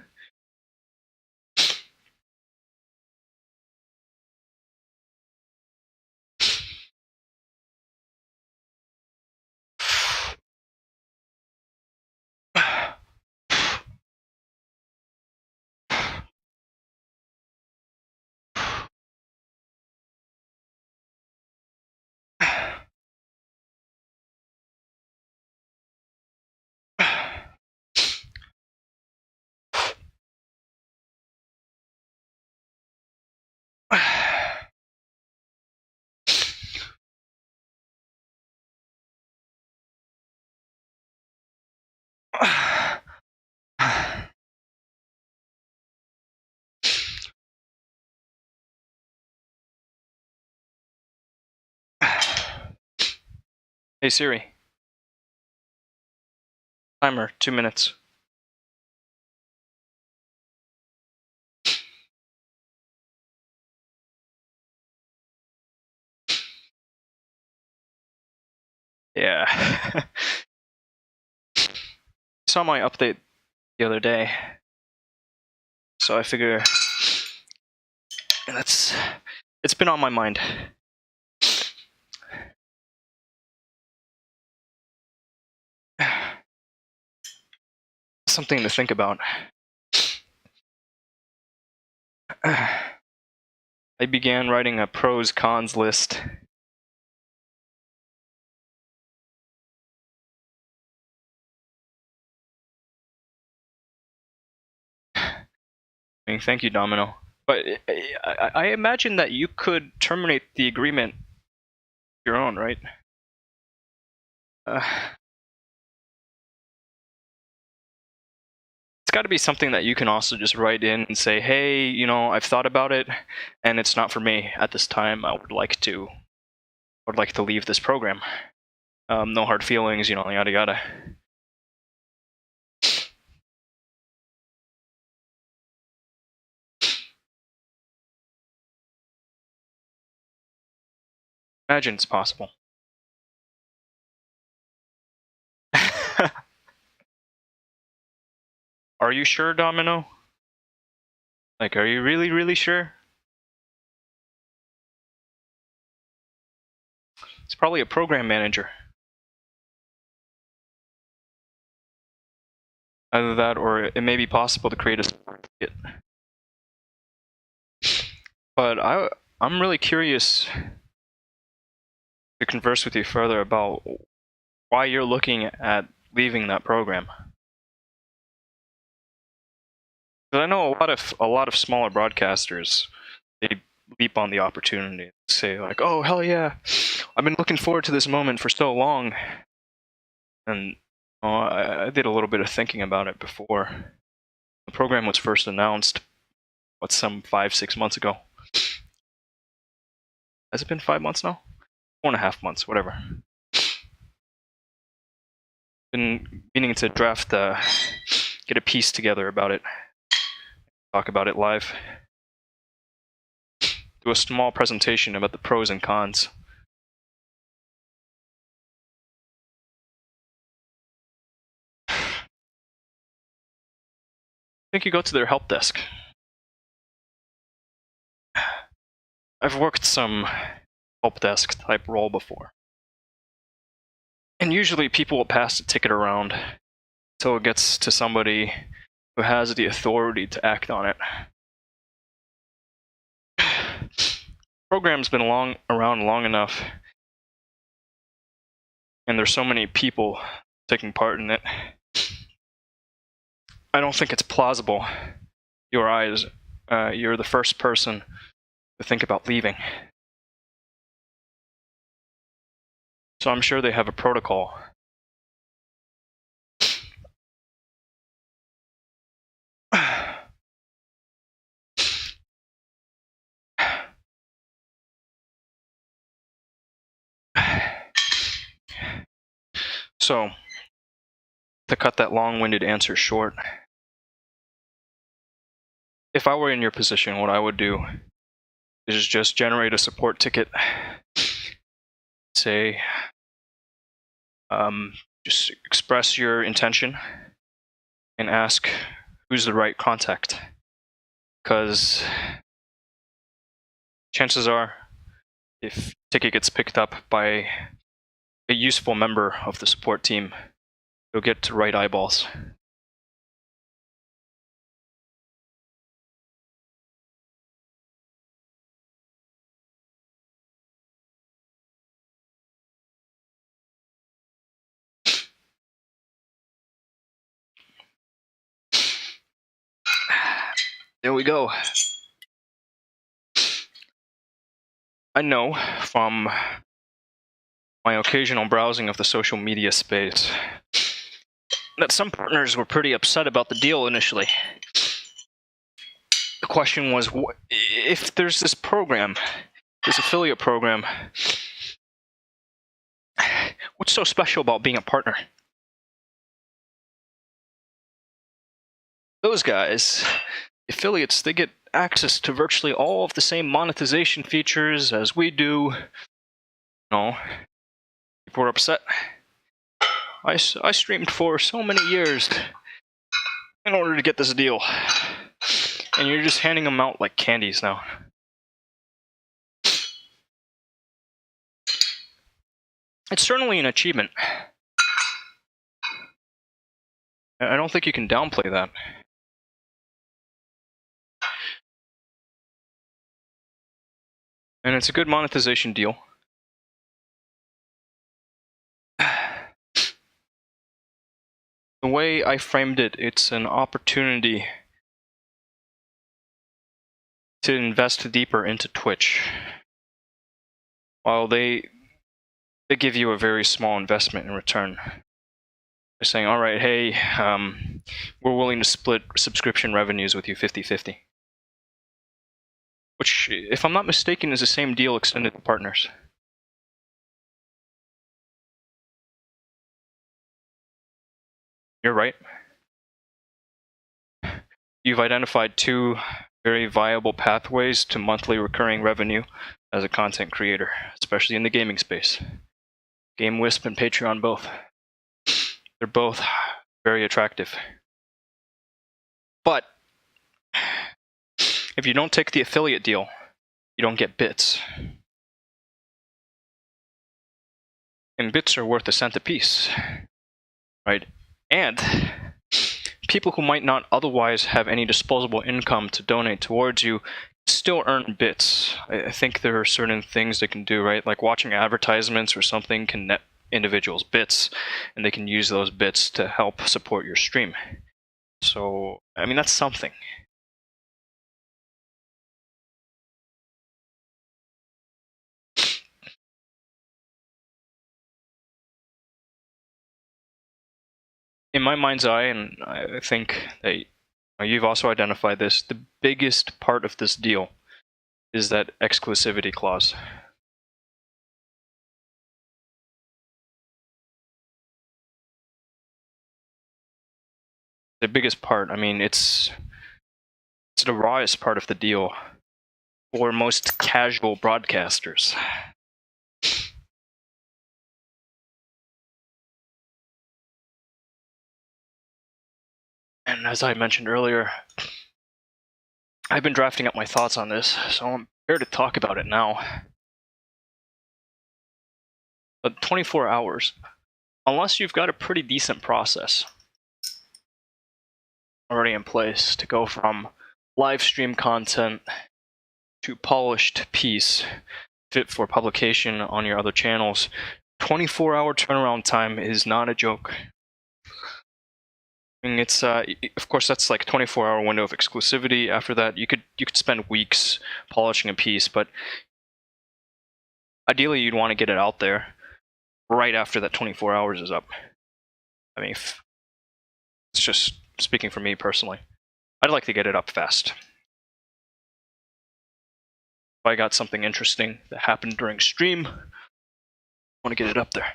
Hey Siri. Timer, 2 minutes. Yeah. Saw my update the other day, so I figure it's been on my mind. Something to think about. I began writing a pros cons list. Thank you, Domino. But I imagine that you could terminate the agreement your own, right? It's got to be something that you can also just write in and say, hey, you know, I've thought about it, and it's not for me at this time. I would like to leave this program. No hard feelings, you know, yada yada. Imagine it's possible. Are you sure, Domino? Like, are you really, really sure? It's probably a program manager. Either that, or it may be possible to create a certificate. But I'm really curious to converse with you further about why you're looking at leaving that program. Because I know a lot of smaller broadcasters, they leap on the opportunity, say like, "Oh hell yeah, I've been looking forward to this moment for so long," and I did a little bit of thinking about it before the program was first announced. Some 5-6 months ago? Has it been 5 months now? 4.5 months, whatever. Been meaning to draft, get a piece together about it, talk about it live, do a small presentation about the pros and cons. I think you go to their help desk. I've worked some help desk type role before. And usually people will pass the ticket around until it gets to somebody who has the authority to act on it. Program's been around long enough, and there's so many people taking part in it. I don't think it's plausible. You're the first person to think about leaving. So I'm sure they have a protocol. So, to cut that long-winded answer short, if I were in your position, what I would do is just generate a support ticket. Say, just express your intention and ask who's the right contact. Because chances are, if ticket gets picked up by a useful member of the support team, you'll get to right eyeballs. There we go. I know from my occasional browsing of the social media space that some partners were pretty upset about the deal initially. The question was, if there's this program, this affiliate program, What's so special about being a partner? Those guys, affiliates, they get access to virtually all of the same monetization features as we do. No, people are upset. I streamed for so many years in order to get this deal, and you're just handing them out like candies now. It's certainly an achievement. I don't think you can downplay that. And it's a good monetization deal. The way I framed it, it's an opportunity to invest deeper into Twitch. While they give you a very small investment in return. They're saying, all right, hey, we're willing to split subscription revenues with you 50-50. Which, if I'm not mistaken, is the same deal extended to partners. You're right. You've identified two very viable pathways to monthly recurring revenue as a content creator, especially in the gaming space. Game Wisp and Patreon both. They're both very attractive. But if you don't take the affiliate deal, you don't get bits. And bits are worth a cent apiece, right? And people who might not otherwise have any disposable income to donate towards you still earn bits. I think there are certain things they can do, right? Like watching advertisements or something can net individuals bits, and they can use those bits to help support your stream. So, I mean, that's something. In my mind's eye, and I think that you've also identified this, the biggest part of this deal is that exclusivity clause. The biggest part, I mean, it's the rawest part of the deal for most casual broadcasters. And as I mentioned earlier, I've been drafting up my thoughts on this, so I'm prepared to talk about it now. But 24 hours, unless you've got a pretty decent process already in place to go from live stream content to polished piece fit for publication on your other channels, 24-hour turnaround time is not a joke. And it's of course that's like a 24-hour window of exclusivity. After that, you could spend weeks polishing a piece, but ideally you'd want to get it out there right after that 24 hours is up. I mean, it's just speaking for me personally. I'd like to get it up fast. If I got something interesting that happened during stream, I want to get it up there.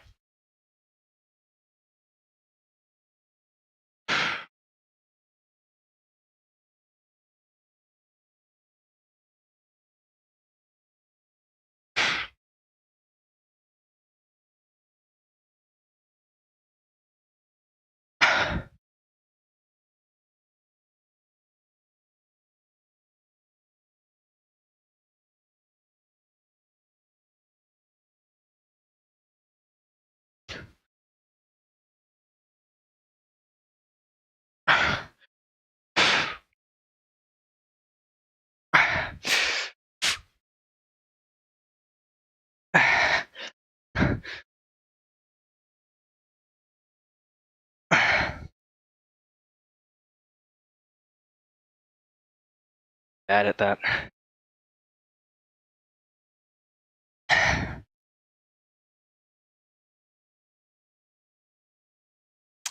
Bad at that.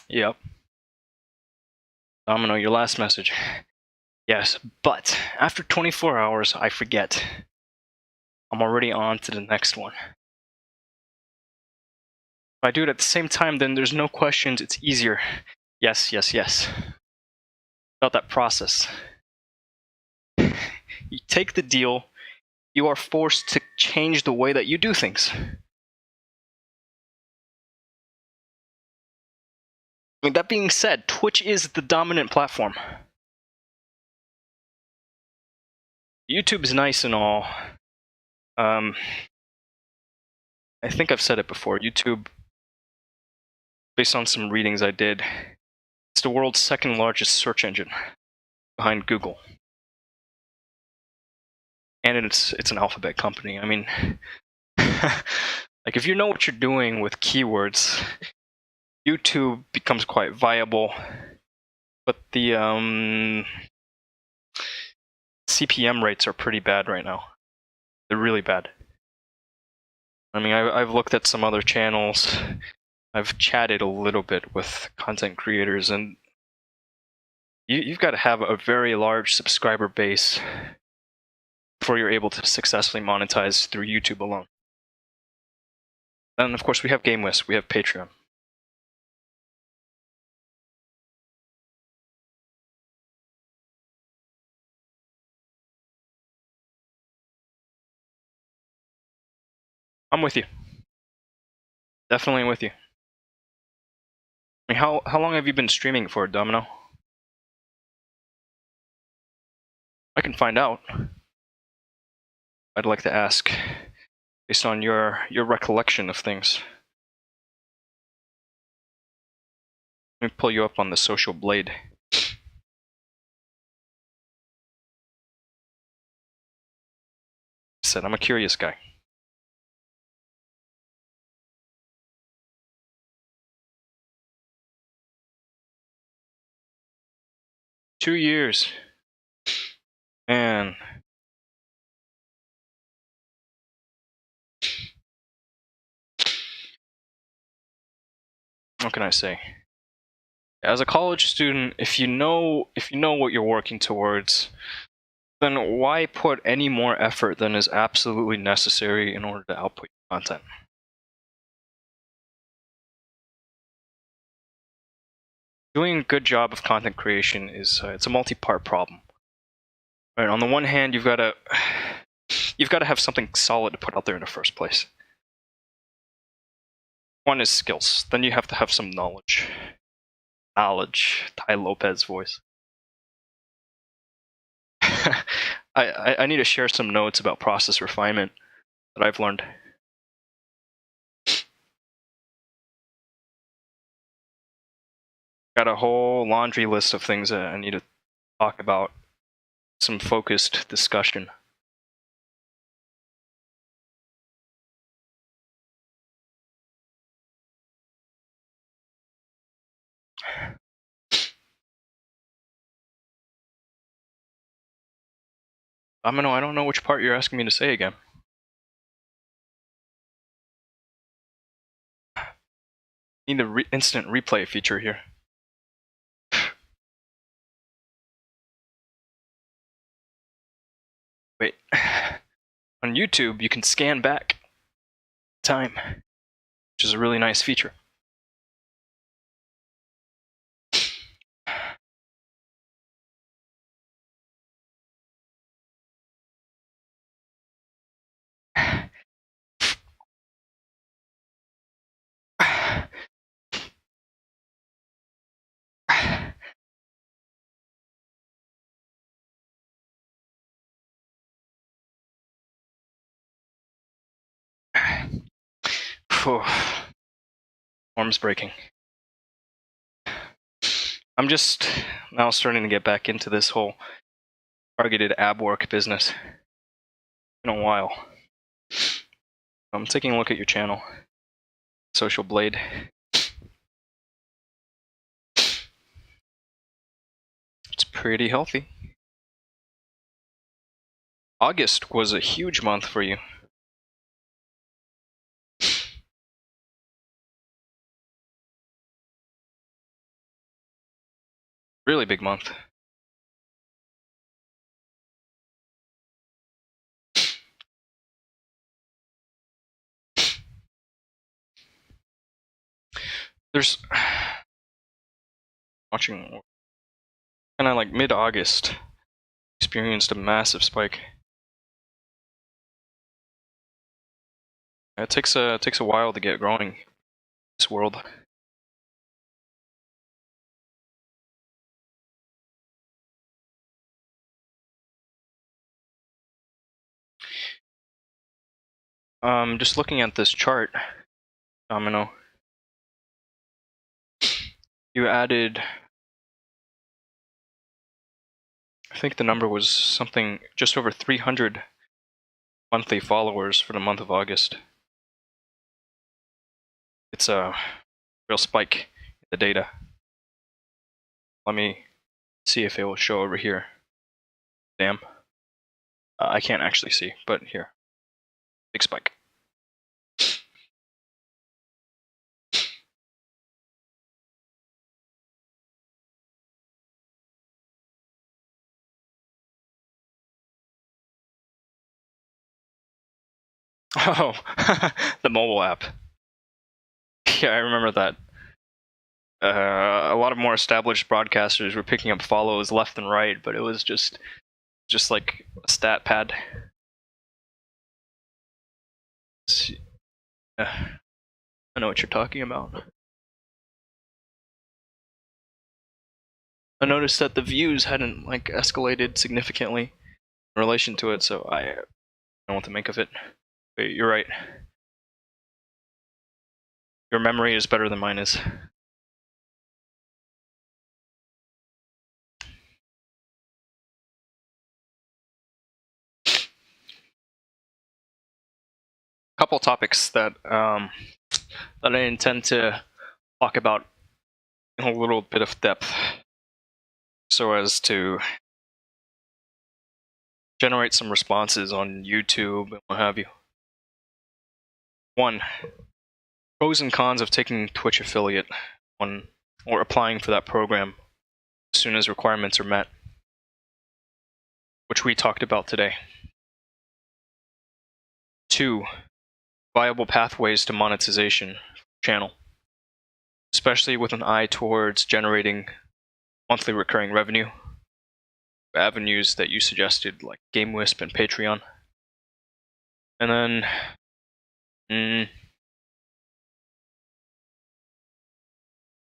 Yep. Domino, your last message. Yes, but after 24 hours, I forget. I'm already on to the next one. I do it at the same time, then there's no questions. It's easier. Yes. About that process. You take the deal, you are forced to change the way that you do things. I mean, that being said, Twitch is the dominant platform. YouTube is nice and all. I think I've said it before. YouTube, based on some readings I did, it's the world's second largest search engine behind Google. And it's an alphabet company. I mean, like if you know what you're doing with keywords, YouTube becomes quite viable. But the CPM rates are pretty bad right now. They're really bad. I mean, I've looked at some other channels. I've chatted a little bit with content creators, and you've got to have a very large subscriber base before you're able to successfully monetize through YouTube alone. And of course, we have GameWist, we have Patreon. I'm with you. Definitely with you. I mean, how long have you been streaming for, Domino? I can find out. I'd like to ask, based on your recollection of things. Let me pull you up on the social blade. I said I'm a curious guy. Two years. Man. What can I say? As a college student, if you know what you're working towards, then why put any more effort than is absolutely necessary in order to output your content? Doing a good job of content creation is it's a multi-part problem. Right, on the one hand, you've got to have something solid to put out there in the first place. One is skills. Then you have to have some knowledge. Ty Lopez voice. I need to share some notes about process refinement that I've learned. Got a whole laundry list of things that I need to talk about. Some focused discussion. I don't know which part you're asking me to say again. Need the instant replay feature here. Wait. On YouTube, you can scan back time, which is a really nice feature. Arms breaking. I'm just now starting to get back into this whole targeted ab work business. In a while. I'm taking a look at your channel, Social Blade. It's pretty healthy. August was a huge month for you. Really big month. there's watching kind of like mid-August experienced a massive spike. It takes a while to get growing in this world. Just looking at this chart, Domino, you added, I think the number was something just over 300 monthly followers for the month of August. It's a real spike in the data. Let me see if it will show over here. Damn. I can't actually see, but here. Big spike. Oh, the mobile app. Yeah, I remember that. A lot of more established broadcasters were picking up follows left and right, but it was just like a stat pad. I know what you're talking about. I noticed that the views hadn't like escalated significantly in relation to it, so I don't know what to make of it. But you're right. Your memory is better than mine is. Couple topics that that I intend to talk about in a little bit of depth, so as to generate some responses on YouTube and what have you. One, pros and cons of taking Twitch affiliate or applying for that program as soon as requirements are met, which we talked about today. Two, viable pathways to monetization channel, especially with an eye towards generating monthly recurring revenue, avenues that you suggested like GameWisp and Patreon. And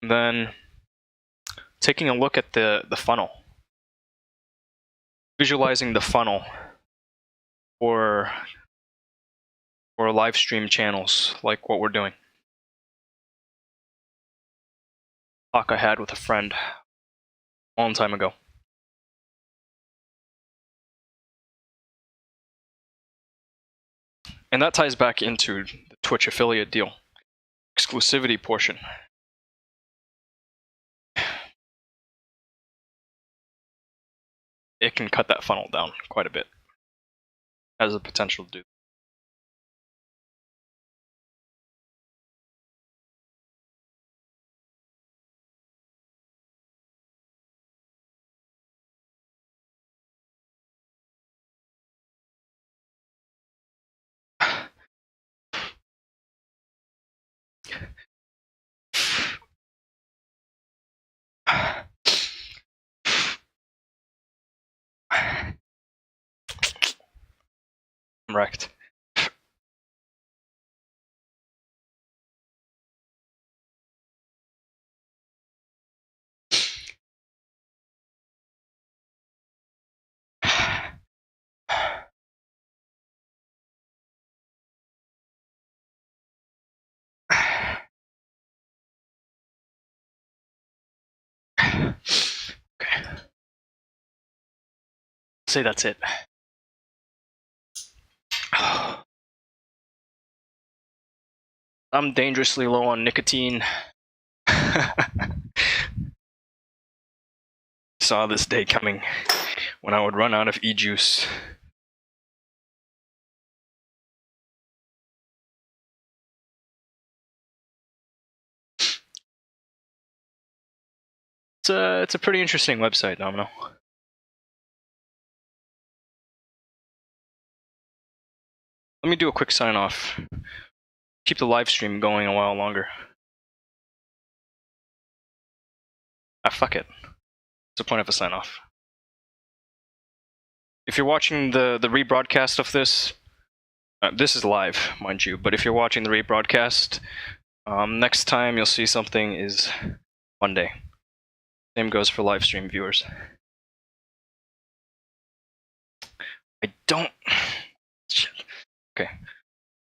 then taking a look at the funnel, visualizing the funnel for live stream channels like what we're doing. Talk I had with a friend a long time ago. And that ties back into the Twitch affiliate deal, exclusivity portion. It can cut that funnel down quite a bit. Has the potential to do. I'm wrecked. Okay. Say that's it. I'm dangerously low on nicotine. Saw this day coming when I would run out of e-juice. It's a pretty interesting website, Domino. Let me do a quick sign off. Keep the live stream going a while longer. fuck it. What's the point of a sign off? If you're watching the rebroadcast of this, this is live, mind you, but if you're watching the rebroadcast, next time you'll see something is Monday. Same goes for live stream viewers. I don't... Shit. Okay.